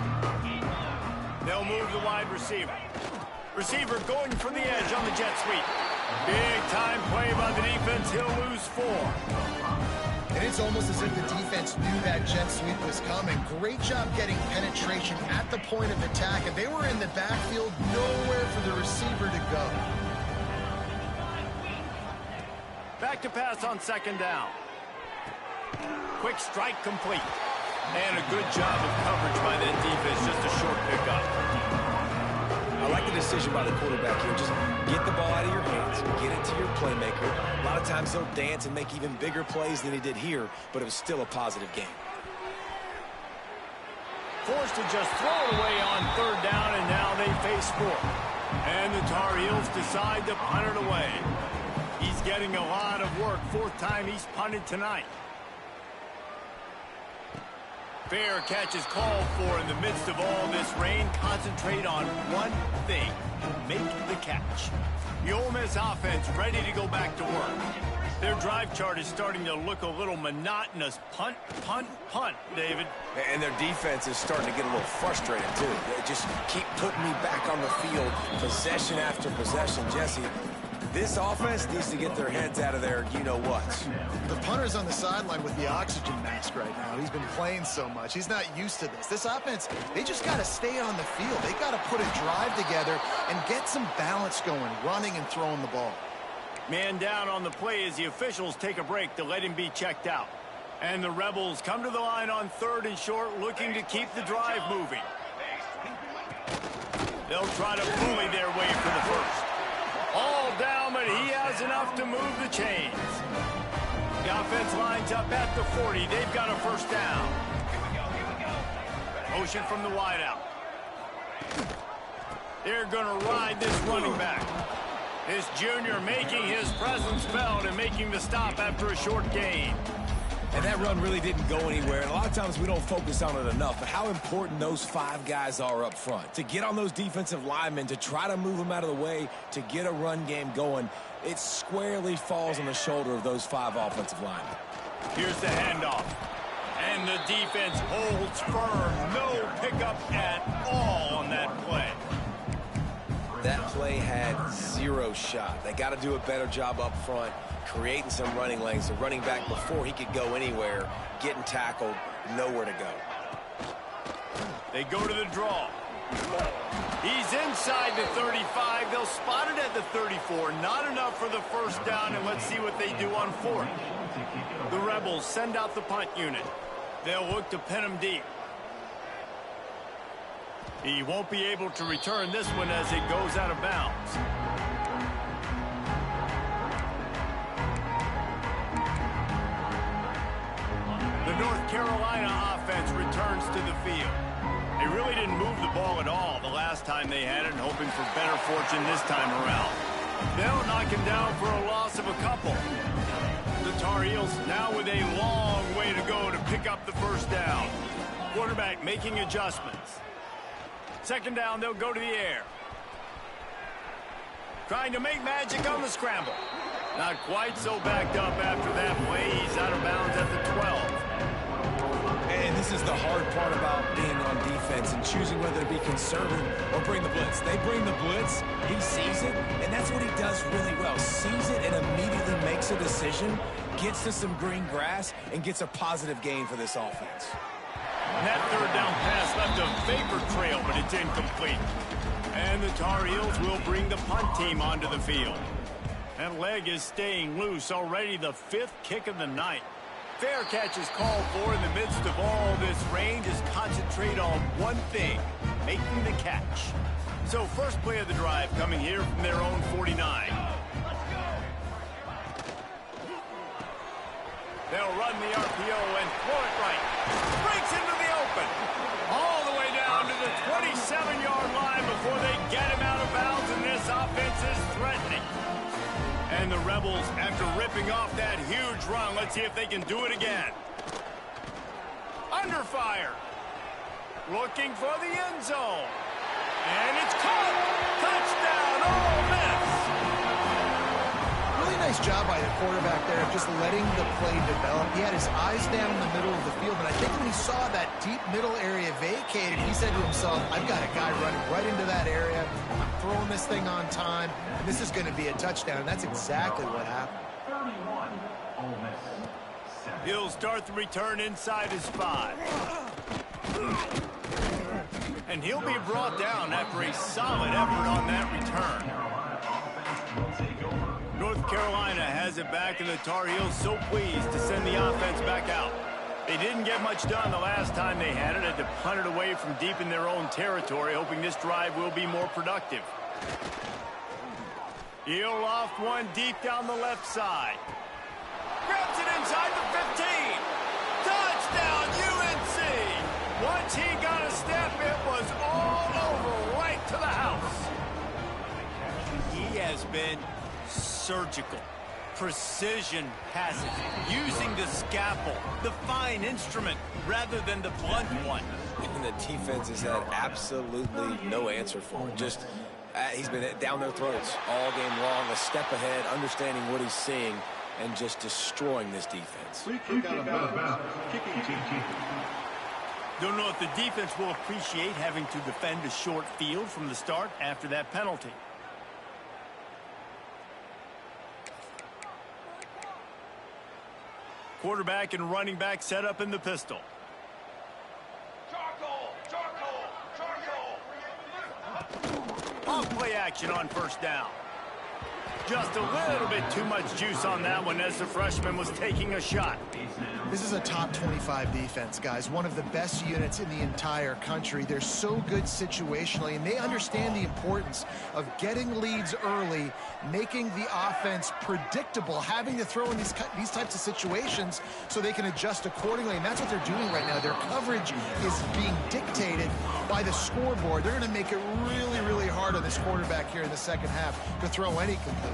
S2: They'll move the wide receiver. Receiver going for the edge on the jet sweep. Big time play by the defense. He'll lose 4.
S1: And it's almost as if the defense knew that jet sweep was coming. Great job getting penetration at the point of attack, and they were in the backfield, nowhere for the receiver to go.
S2: Back to pass on second down. Quick strike complete. And a good job of coverage by that defense, just a short pickup.
S3: I like the decision by the quarterback here. Just get the ball out of your hands, get it to your playmaker. A lot of times he'll dance and make even bigger plays than he did here, but it was still a positive game.
S2: Forced to just throw it away on third down, and now they face fourth. And the Tar Heels decide to punt it away. He's getting a lot of work. Fourth time he's punted tonight. Fair catch is called for in the midst of all this rain. Concentrate on one thing. Make the catch. The Ole Miss offense ready to go back to work. Their drive chart is starting to look a little monotonous. Punt, punt, punt, David.
S3: And their defense is starting to get a little frustrated, too. They just keep putting me back on the field, possession after possession. Jesse, this offense needs to get their heads out of there, you-know-what.
S1: The punter's on the sideline with the oxygen mask right now. He's been playing so much. He's not used to this. This offense, they just got to stay on the field. They got to put a drive together and get some balance going, running and throwing the ball.
S2: Man down on the play as the officials take a break to let him be checked out. And the Rebels come to the line on third and short, looking to keep the drive moving. They'll try to bully their way for the first. All down, but he has enough to move the chains. The offense lines up at the 40. They've got a first down. Motion from the wideout. They're going to ride this running back. This junior making his presence felt and making the stop after a short gain.
S3: And that run really didn't go anywhere. And a lot of times we don't focus on it enough, but how important those five guys are up front. To get on those defensive linemen, to try to move them out of the way, to get a run game going, it squarely falls on the shoulder of those five offensive linemen.
S2: Here's the handoff. And the defense holds firm. No pickup at all on that play.
S3: That play had zero shot. They got to do a better job up front, creating some running lanes. The running back, before he could go anywhere, getting tackled, nowhere to go.
S2: They go to the draw. He's inside the 35. They'll spot it at the 34. Not enough for the first down, and let's see what they do on fourth. The Rebels send out the punt unit. They'll look to pin him deep. He won't be able to return this one as it goes out of bounds. The North Carolina offense returns to the field. They really didn't move the ball at all the last time they had it, hoping for better fortune this time around. They'll knock him down for a loss of a couple. The Tar Heels now with a long way to go to pick up the first down. Quarterback making adjustments. Second down, they'll go to the air. Trying to make magic on the scramble. Not quite so backed up after that play. He's out of bounds at the 12.
S3: And this is the hard part about being on defense and choosing whether to be conservative or bring the blitz. They bring the blitz, he sees it, and that's what he does really well. Sees it and immediately makes a decision, gets to some green grass, and gets a positive gain for this offense.
S2: And that third down pass left a vapor trail, but it's incomplete. And the Tar Heels will bring the punt team onto the field. That leg is staying loose. Already the fifth kick of the night. Fair catch is called for in the midst of all this rain. Just concentrate on one thing, making the catch. So first play of the drive coming here from their own 49. They'll run the RPO and throw it right. Breaks into the open. All the way down to the 27-yard line before they get him out of bounds, and this offense is threatening. And the Rebels, after ripping off that huge run, let's see if they can do it again. Under fire. Looking for the end zone. And it's caught. Touchdown, Ole Miss.
S1: Really nice job by the quarterback there of just letting the play develop. He had his eyes down in the middle of the field, and I think when he saw that deep middle area vacated, he said to himself, I've got a guy running right into that area. I'm throwing this thing on time, and this is going to be a touchdown. And that's exactly what happened.
S6: 31, Ole Miss 7.
S2: He'll start the return inside his 5. And he'll be brought down after a solid effort on that return. North Carolina has it back, and the Tar Heels so pleased to send the offense back out. They didn't get much done the last time they had it to punt it away from deep in their own territory, hoping this drive will be more productive. He'll loft one deep down the left side. Grabs it inside the 15. Touchdown, UNC! Once he got a step, it was all over right to the house. He has been surgical. Precision passes, using the scalpel, the fine instrument, rather than the blunt one.
S3: And the defense has had absolutely no answer for it. Just, he's been down their throats all game long, a step ahead, understanding what he's seeing, and just destroying this defense.
S6: Free kick out of bounds. Kicking team.
S2: Don't know if the defense will appreciate having to defend a short field from the start after that penalty. Quarterback and running back set up in the pistol. Off play action on first down. Just a little bit too much juice on that one as the freshman was taking a shot.
S1: This is a top 25 defense, guys. One of the best units in the entire country. They're so good situationally, and they understand the importance of getting leads early, making the offense predictable, having to throw in these types of situations so they can adjust accordingly, and that's what they're doing right now. Their coverage is being dictated by the scoreboard. They're going to make it really, really hard on this quarterback here in the second half to throw any completions.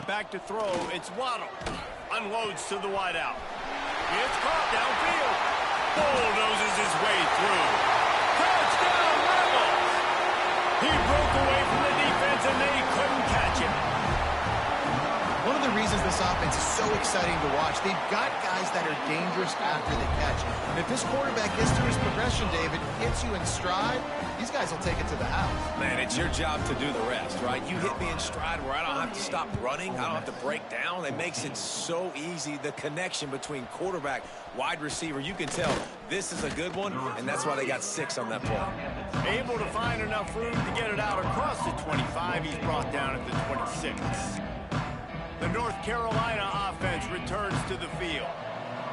S2: Back to throw, it's Waddle. Unloads to the wideout. It's caught downfield. Bulldozes his way through. Touchdown, Rebels! He broke away from the defense and they couldn't catch him.
S1: One of the reasons this offense is so exciting to watch, they've got guys that are dangerous after they catch. And if this quarterback gets to his progression, David, hits you in stride, these guys will take it to the house.
S3: Man, it's your job to do the rest, right? You hit me in stride where I don't have to stop running. I don't have to break down. It makes it so easy. The connection between quarterback, wide receiver, you can tell this is a good one, and that's why they got 6 on that play.
S2: Able to find enough room to get it out across the 25. He's brought down at the 26. The North Carolina offense returns to the field.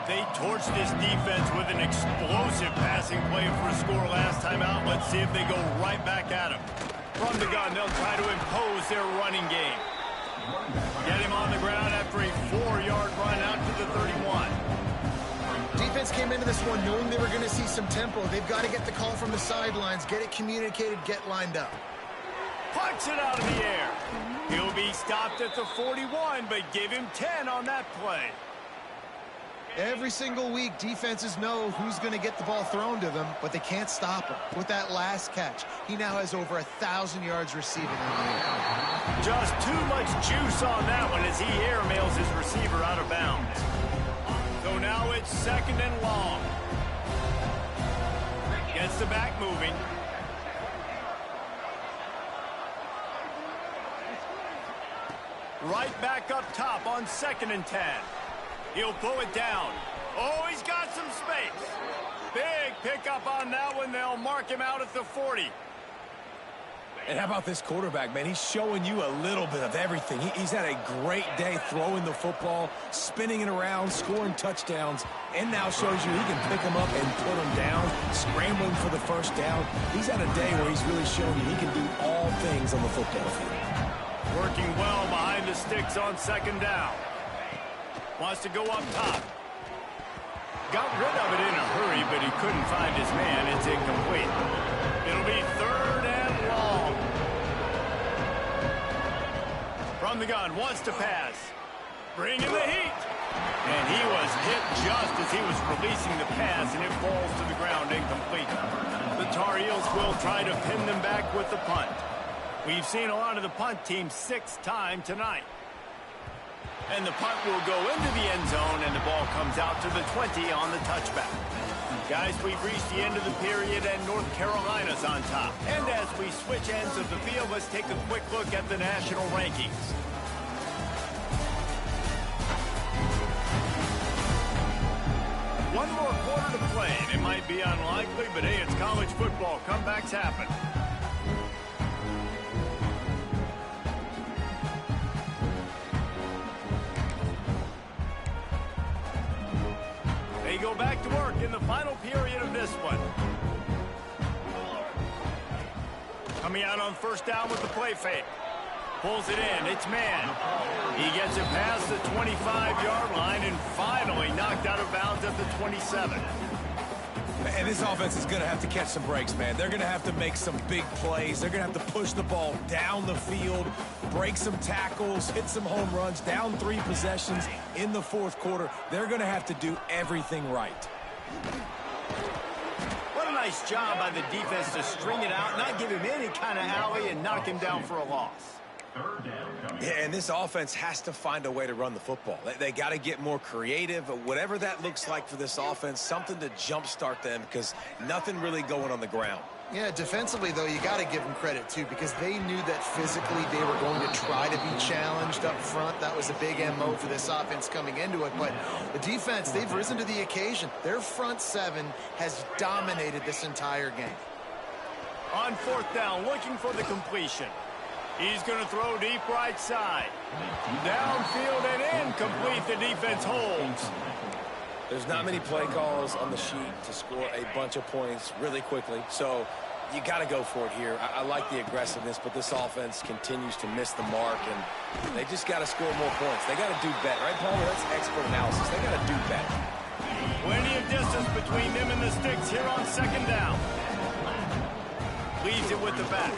S2: They torched this defense with an explosive passing play for a score last time out. Let's see if they go right back at him. From the gun, they'll try to impose their running game. Get him on the ground after a 4-yard run out to the 31.
S1: Defense came into this one knowing they were going to see some tempo. They've got to get the call from the sidelines, get it communicated, get lined up.
S2: Punts it out of the air. He'll be stopped at the 41, but give him 10 on that play.
S1: Every single week, defenses know who's going to get the ball thrown to them, but they can't stop him. With that last catch, he now has over 1,000 yards receiving in the year.
S2: Just too much juice on that one as he airmails his receiver out of bounds. So now it's 2nd and long. Gets the back moving. Right back up top on 2nd and 10. He'll pull it down. Oh, he's got some space. Big pickup on that one. They'll mark him out at the 40.
S3: And how about this quarterback, man? He's showing you a little bit of everything. He's had a great day throwing the football, spinning it around, scoring touchdowns, and now shows you he can pick them up and put them down, scrambling for the first down. He's had a day where he's really shown you he can do all things on the football field.
S2: Working well behind the sticks on 2nd down. Wants to go up top. Got rid of it in a hurry, but he couldn't find his man. It's incomplete. It'll be 3rd and long. From the gun, wants to pass. Bringing the heat. And he was hit just as he was releasing the pass, and it falls to the ground incomplete. The Tar Heels will try to pin them back with the punt. We've seen a lot of the punt team 6 times tonight. And the punt will go into the end zone, and the ball comes out to the 20 on the touchback. Guys, we've reached the end of the period, and North Carolina's on top. And as we switch ends of the field, let's take a quick look at the national rankings. One more quarter to play. It might be unlikely, but hey, it's college football. Comebacks happen. They go back to work in the final period of this one. Coming out on first down with the play fake. Pulls it in. It's man. He gets it past the 25-yard line and finally knocked out of bounds at the 27.
S3: And this offense is going to have to catch some breaks, man. They're going to have to make some big plays. They're going to have to push the ball down the field, break some tackles, hit some home runs, down 3 possessions in the fourth quarter. They're going to have to do everything right.
S2: What a nice job by the defense to string it out, not give him any kind of alley, and knock him down for a loss.
S3: Yeah, and this offense has to find a way to run the football. They got to get more creative, whatever that looks like for this offense, something to jumpstart them because nothing really going on the ground.
S1: Yeah, defensively, though, you got to give them credit, too, because they knew that physically they were going to try to be challenged up front. That was a big MO for this offense coming into it. But the defense, they've risen to the occasion. Their front seven has dominated this entire game.
S2: On fourth down, looking for the completion. He's going to throw deep right side. Downfield and incomplete. The defense holds.
S3: There's not many play calls on the sheet to score a bunch of points really quickly, so you got to go for it here. I like the aggressiveness, but this offense continues to miss the mark, and they just got to score more points. They got to do better, right, Palmer? That's expert analysis. They got to do better.
S2: Plenty of distance between them and the sticks here on second down. Leaves it with the back.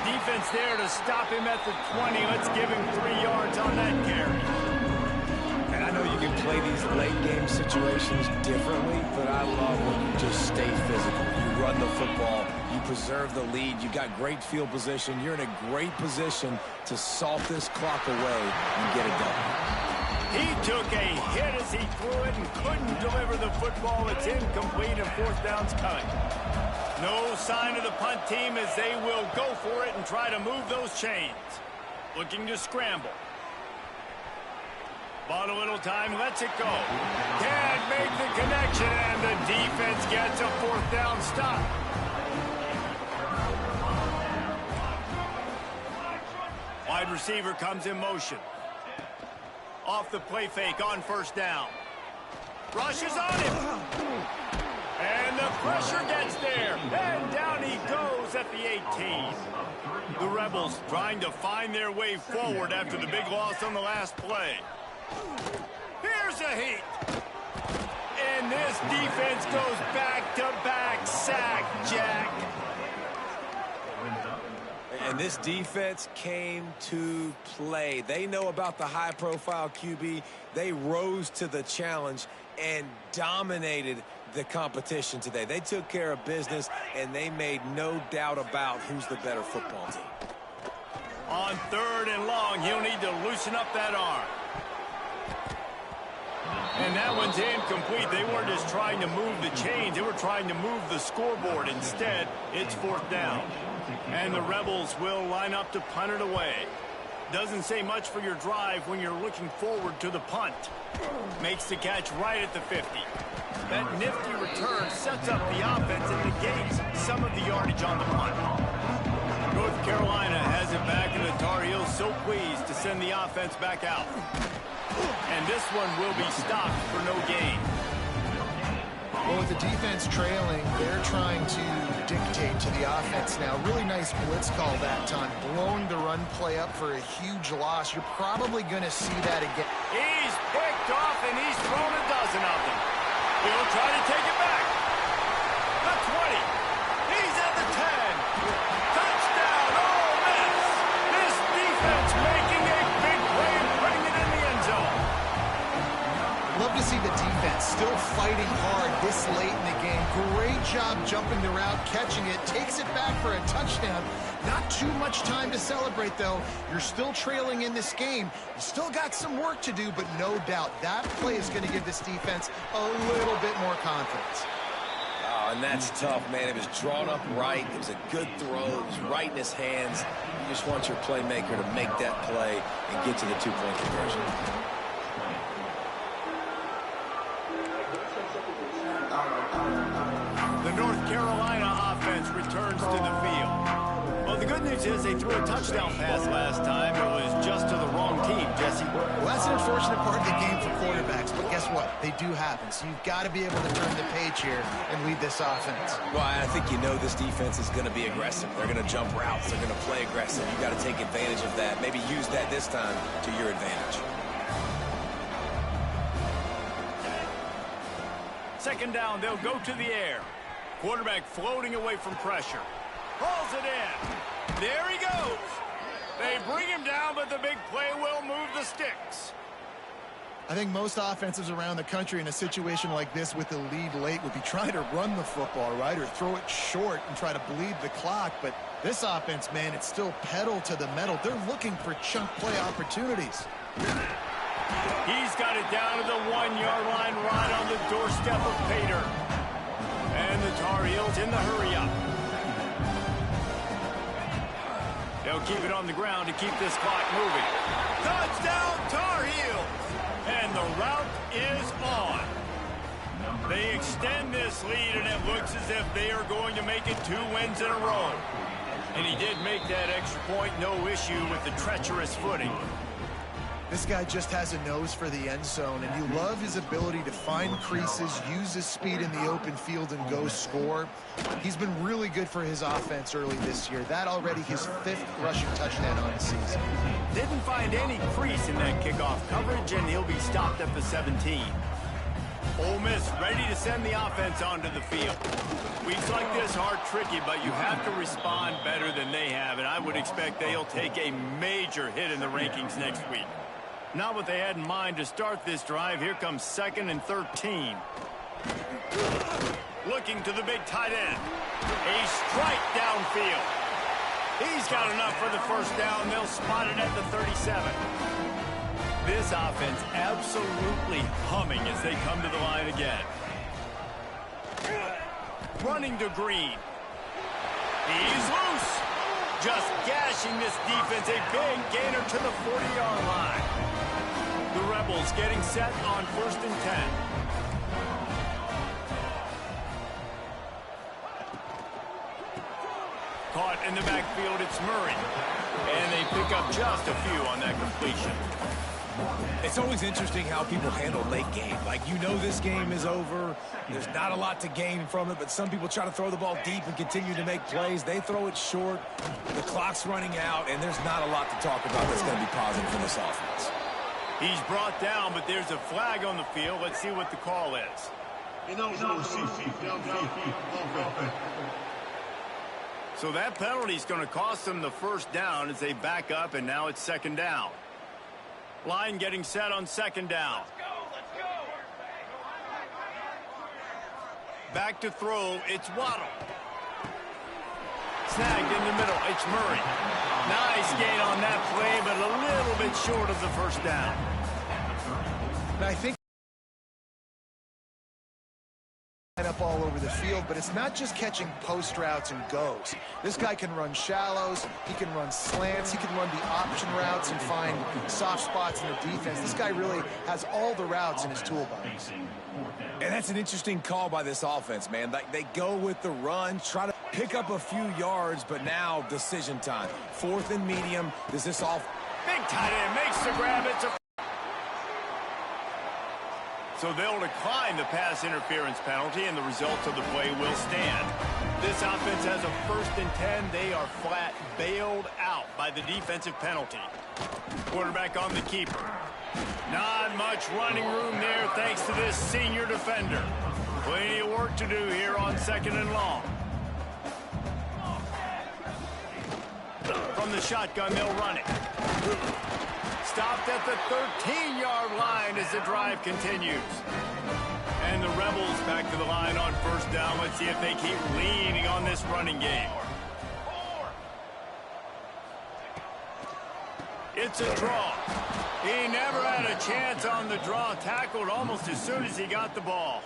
S2: Defense there to stop him at the 20. Let's give him 3 yards on that carry.
S3: And I know you can play these late game situations differently, but I love when you just stay physical. You run the football, you preserve the lead, you got great field position, you're in a great position to salt this clock away and get it done.
S2: He took a hit as he threw it and couldn't deliver the football. It's incomplete and fourth down's coming. No sign of the punt team as they will go for it and try to move those chains. Looking to scramble. Bought a little time, lets it go. Can't make the connection, and the defense gets a fourth down stop. Wide receiver comes in motion. Off the play fake on first down. Rushes on him. And the pressure gets there. And down he goes at the 18. The Rebels trying to find their way forward after the big loss on the last play. Here's a heat. And this defense goes back-to-back sack, Jack.
S3: And this defense came to play. They know about the high-profile QB. They rose to the challenge and dominated the competition today. They took care of business, and they made no doubt about who's the better football team.
S2: On third and long, he'll need to loosen up that arm. And that one's incomplete. They weren't just trying to move the chains. They were trying to move the scoreboard. Instead, it's fourth down. And the Rebels will line up to punt it away. Doesn't say much for your drive when you're looking forward to the punt. Makes the catch right at the 50. That nifty return sets up the offense and negates some of the yardage on the punt. North Carolina has it back, and the Tar Heels so pleased to send the offense back out. And this one will be stopped for no gain.
S1: Well, with the defense trailing, they're trying to dictate to the offense now. Really nice blitz call that time, blowing the run play up for a huge loss. You're probably going to see that again.
S2: He's picked off, and he's thrown a dozen of them. He'll try to take it back. The 20. He's at the 10. Touchdown, Ole Miss. This defense making a big play and putting it in the end zone.
S1: Love to see the defense still fighting hard this late in the game. Great job jumping the route, catching it, takes it back for a touchdown. Not too much time to celebrate, though. You're still trailing in this game. You still got some work to do, but no doubt that play is going to give this defense a little bit more confidence.
S3: And that's tough, man. It was drawn up right. It was a good throw. It was right in his hands. You just want your playmaker to make that play and get to the two-point conversion.
S2: The North Carolina offense returns to the field. Well, the good news is they threw a touchdown pass last time. It was just to the wrong team, Jesse.
S1: Well, that's an unfortunate part of the game for quarterbacks, but guess what? They do happen, so you've got to be able to turn the page here and lead this offense.
S3: Well, I think you know this defense is going to be aggressive. They're going to jump routes. They're going to play aggressive. You got to take advantage of that. Maybe use that this time to your advantage.
S2: Second down, they'll go to the air. Quarterback floating away from pressure. Hauls it in. There he goes. They bring him down, but the big play will move the sticks.
S1: I think most offenses around the country in a situation like this with the lead late would be trying to run the football, right, or throw it short and try to bleed the clock. But this offense, man, it's still pedal to the metal. They're looking for chunk play opportunities.
S2: He's got it down to the 1-yard line right on the doorstep of Pater. And the Tar Heels in the hurry-up. They'll keep it on the ground to keep this clock moving. Touchdown, Tar Heels! And the route is on. They extend this lead, and it looks as if they are going to make it 2 wins in a row. And he did make that extra point, no issue with the treacherous footing.
S1: This guy just has a nose for the end zone, and you love his ability to find creases, use his speed in the open field, and go score. He's been really good for his offense early this year. That already his 5th rushing touchdown on the season.
S2: Didn't find any crease in that kickoff coverage, and he'll be stopped at the 17. Ole Miss ready to send the offense onto the field. Weeks like this are tricky, but you have to respond better than they have, and I would expect they'll take a major hit in the rankings next week. Not what they had in mind to start this drive. Here comes 2nd and 13. Looking to the big tight end. A strike downfield. He's got enough for the first down. They'll spot it at the 37. This offense absolutely humming as they come to the line again. Running to Green. He's loose. Just gashing this defense. A big gainer to the 40-yard line. The Rebels getting set on 1st and 10. Caught in the backfield, it's Murray. And they pick up just a few on that completion.
S3: It's always interesting how people handle late game. Like, you know this game is over. There's not a lot to gain from it, but some people try to throw the ball deep and continue to make plays. They throw it short. The clock's running out, and there's not a lot to talk about that's going to be positive for this offense.
S2: He's brought down, but there's a flag on the field. Let's see what the call is. So that penalty is going to cost them the first down as they back up, and now it's 2nd down. Line getting set on 2nd down. Back to throw, it's Waddle. Snagged in the middle, it's Murray. Nice gain on that play, but a little bit short of the first down.
S1: And I think up all over the field, but it's not just catching post routes and goes. This guy can run shallows, he can run slants, he can run the option routes and find soft spots in the defense. This guy really has all the routes in his toolbox.
S3: And that's an interesting call by this offense, man. Like, they go with the run, try to pick up a few yards, but now decision time. 4th and medium. Does this off?
S2: Big tight end makes the grab. It's a... So they'll decline the pass interference penalty, and the results of the play will stand. This offense has a 1st and 10. They are flat bailed out by the defensive penalty. Quarterback on the keeper. Not much running room there thanks to this senior defender. Plenty of work to do here on 2nd and long. From the shotgun, they'll run it. Stopped at the 13-yard line as the drive continues. And the Rebels back to the line on 1st down. Let's see if they keep leaning on this running game. It's a draw. He never had a chance on the draw. Tackled almost as soon as he got the ball.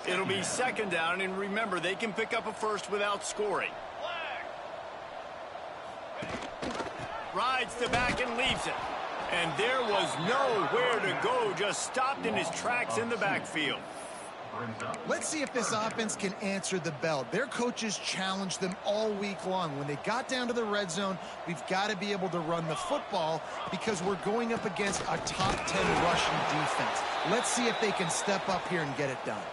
S2: It'll be second down, and remember, they can pick up a first without scoring. Rides the back and leaves it. And there was nowhere to go, just stopped in his tracks in the backfield.
S1: Let's see if this offense can answer the bell. Their coaches challenged them all week long. When they got down to the red zone, we've got to be able to run the football because we're going up against a top 10 rushing defense. Let's see if they can step up here and get it done.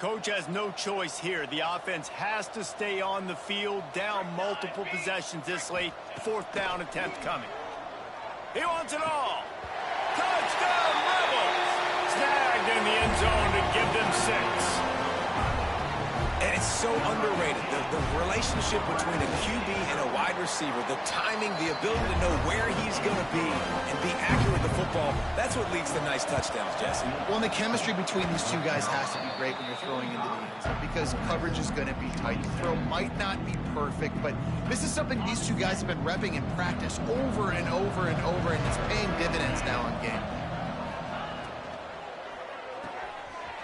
S2: Coach has no choice here. The offense has to stay on the field, down multiple possessions this late. Fourth down attempt coming. He wants it all. Touchdown, Rebels! Snagged in the end zone to give them 6.
S3: And it's so underrated. The relationship between a QB and a wide receiver, the timing, the ability to know where he's going to be and be accurate with the football, that's what leads to nice touchdowns, Jesse.
S1: Well, the chemistry between these two guys has to be great when you're throwing into the end zone because coverage is going to be tight. The throw might not be perfect, but this is something these two guys have been repping in practice over and over and over, and it's paying dividends now in game.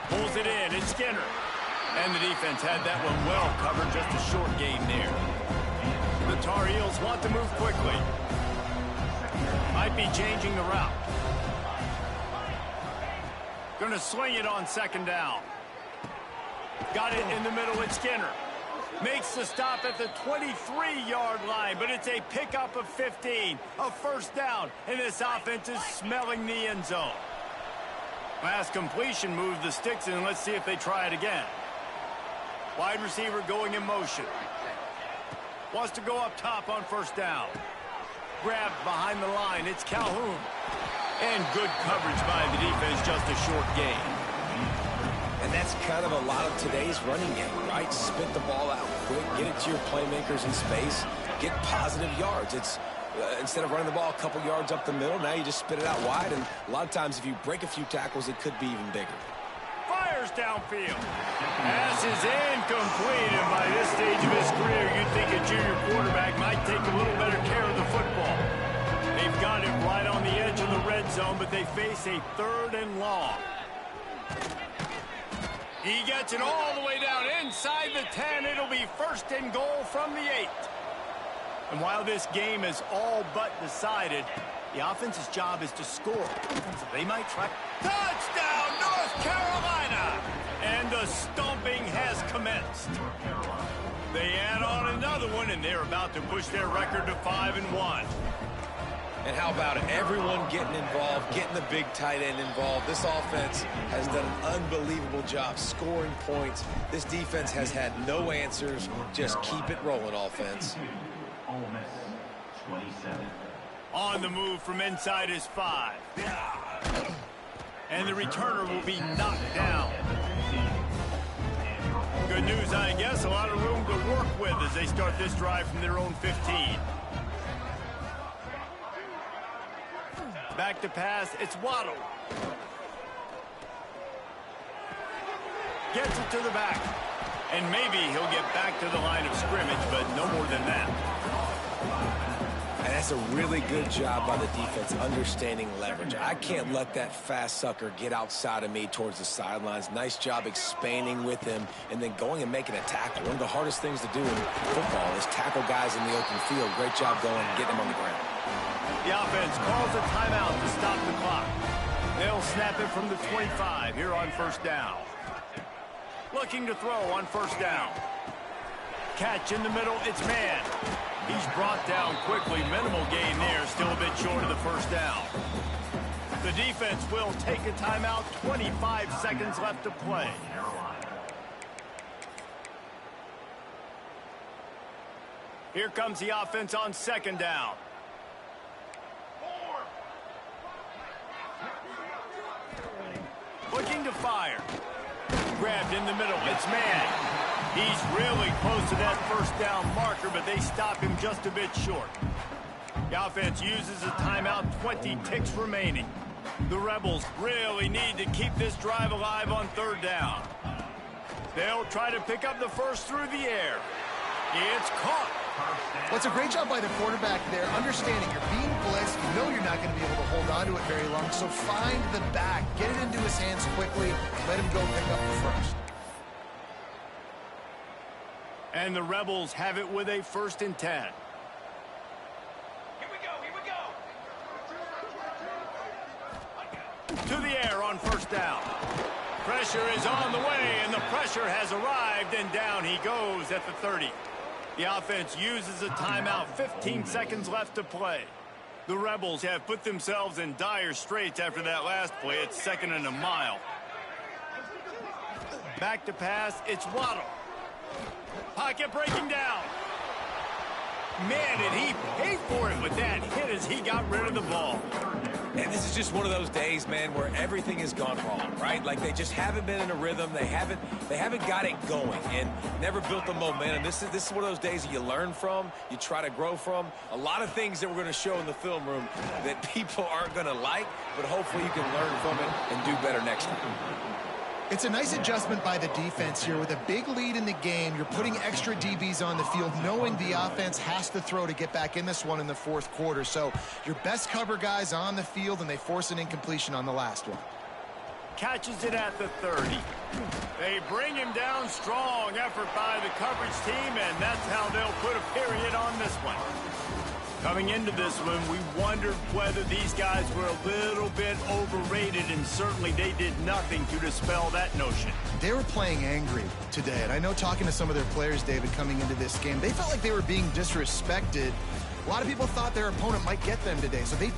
S2: Pulls it in. It's Skinner. And the defense had that one well covered, just a short gain there. The Tar Heels want to move quickly. Might be changing the route. Going to swing it on second down. Got it in the middle with Skinner. Makes the stop at the 23-yard line, but it's a pickup of 15. A first down, and this offense is smelling the end zone. Last completion moved the sticks in. Let's see if they try it again. Wide receiver going in motion. Wants to go up top on first down. Grabbed behind the line. It's Calhoun. And good coverage by the defense, just a short gain.
S3: And that's kind of a lot of today's running game, right? Spit the ball out quick, get it to your playmakers in space, get positive yards. It's instead of running the ball a couple yards up the middle, now you just spit it out wide, and a lot of times if you break a few tackles, it could be even bigger.
S2: Fires downfield. Pass is incomplete, and by this stage of his career, you'd think a junior quarterback might take a little better care of the football. They've got it right on the edge of the red zone, but they face a 3rd and long. He gets it all the way down inside the 10. It'll be 1st and goal from the 8. And while this game is all but decided, the offense's job is to score. So they might try. Touchdown, North Carolina! And the stomping has commenced. They add on another one, and they're about to push their record to 5-1.
S3: And how about it? Everyone getting involved, getting the big tight end involved. This offense has done an unbelievable job scoring points. This defense has had no answers. Just keep it rolling, offense.
S6: Ole Miss 27.
S2: On the move from inside his 5. And the returner will be knocked down. Good news, I guess. A lot of room to work with as they start this drive from their own 15. Back to pass, it's Waddle. Gets it to the back. And maybe he'll get back to the line of scrimmage, but no more than that.
S3: And that's a really good job by the defense understanding leverage. I can't let that fast sucker get outside of me towards the sidelines. Nice job expanding with him and then going and making a tackle. One of the hardest things to do in football is tackle guys in the open field. Great job going and getting them on the ground.
S2: The offense calls a timeout to stop the clock. They'll snap it from the 25 here on first down. Looking to throw on first down. Catch in the middle, it's man. He's brought down quickly. Minimal gain there, still a bit short of the first down. The defense will take a timeout. 25 seconds left to play. Here comes the offense on second down. Looking to fire. Grabbed in the middle. It's man. He's really close to that first down marker, but they stop him just a bit short. The offense uses a timeout. 20 ticks remaining. The Rebels really need to keep this drive alive on third down. They'll try to pick up the first through the air. It's caught.
S1: Well, it's a great job by the quarterback there, understanding you're being blitzed. You know you're not going to be able to hold on to it very long, so find the back. Get it into his hands quickly. Let him go pick up the first.
S2: And the Rebels have it with a 1st and 10.
S5: Here we go.
S2: To the air on 1st down. Pressure is on the way, and the pressure has arrived, and down he goes at the 30. The offense uses a timeout, 15 seconds left to play. The Rebels have put themselves in dire straits after that last play. It's 2nd and a mile. Back to pass, it's Waddle. Pocket breaking down. Man, did he pay for it with that hit as he got rid of the ball.
S3: And this is just one of those days, man, where everything has gone wrong, right? Like they just haven't been in a rhythm. They haven't got it going and never built the momentum. This is one of those days that you learn from, you try to grow from. A lot of things that we're going to show in the film room that people aren't going to like, but hopefully you can learn from it and do better next time.
S1: It's a nice adjustment by the defense here. With a big lead in the game, you're putting extra DBs on the field, knowing the offense has to throw to get back in this one in the 4th quarter. So your best cover guys on the field, and they force an incompletion on the last one.
S2: Catches it at the 30. They bring him down. Strong effort by the coverage team, and that's how they'll put a period on this one. Coming into this one, we wondered whether these guys were a little bit overrated, and certainly they did nothing to dispel that notion.
S1: They were playing angry today, and I know talking to some of their players, David, coming into this game, they felt like they were being disrespected. A lot of people thought their opponent might get them today, so they...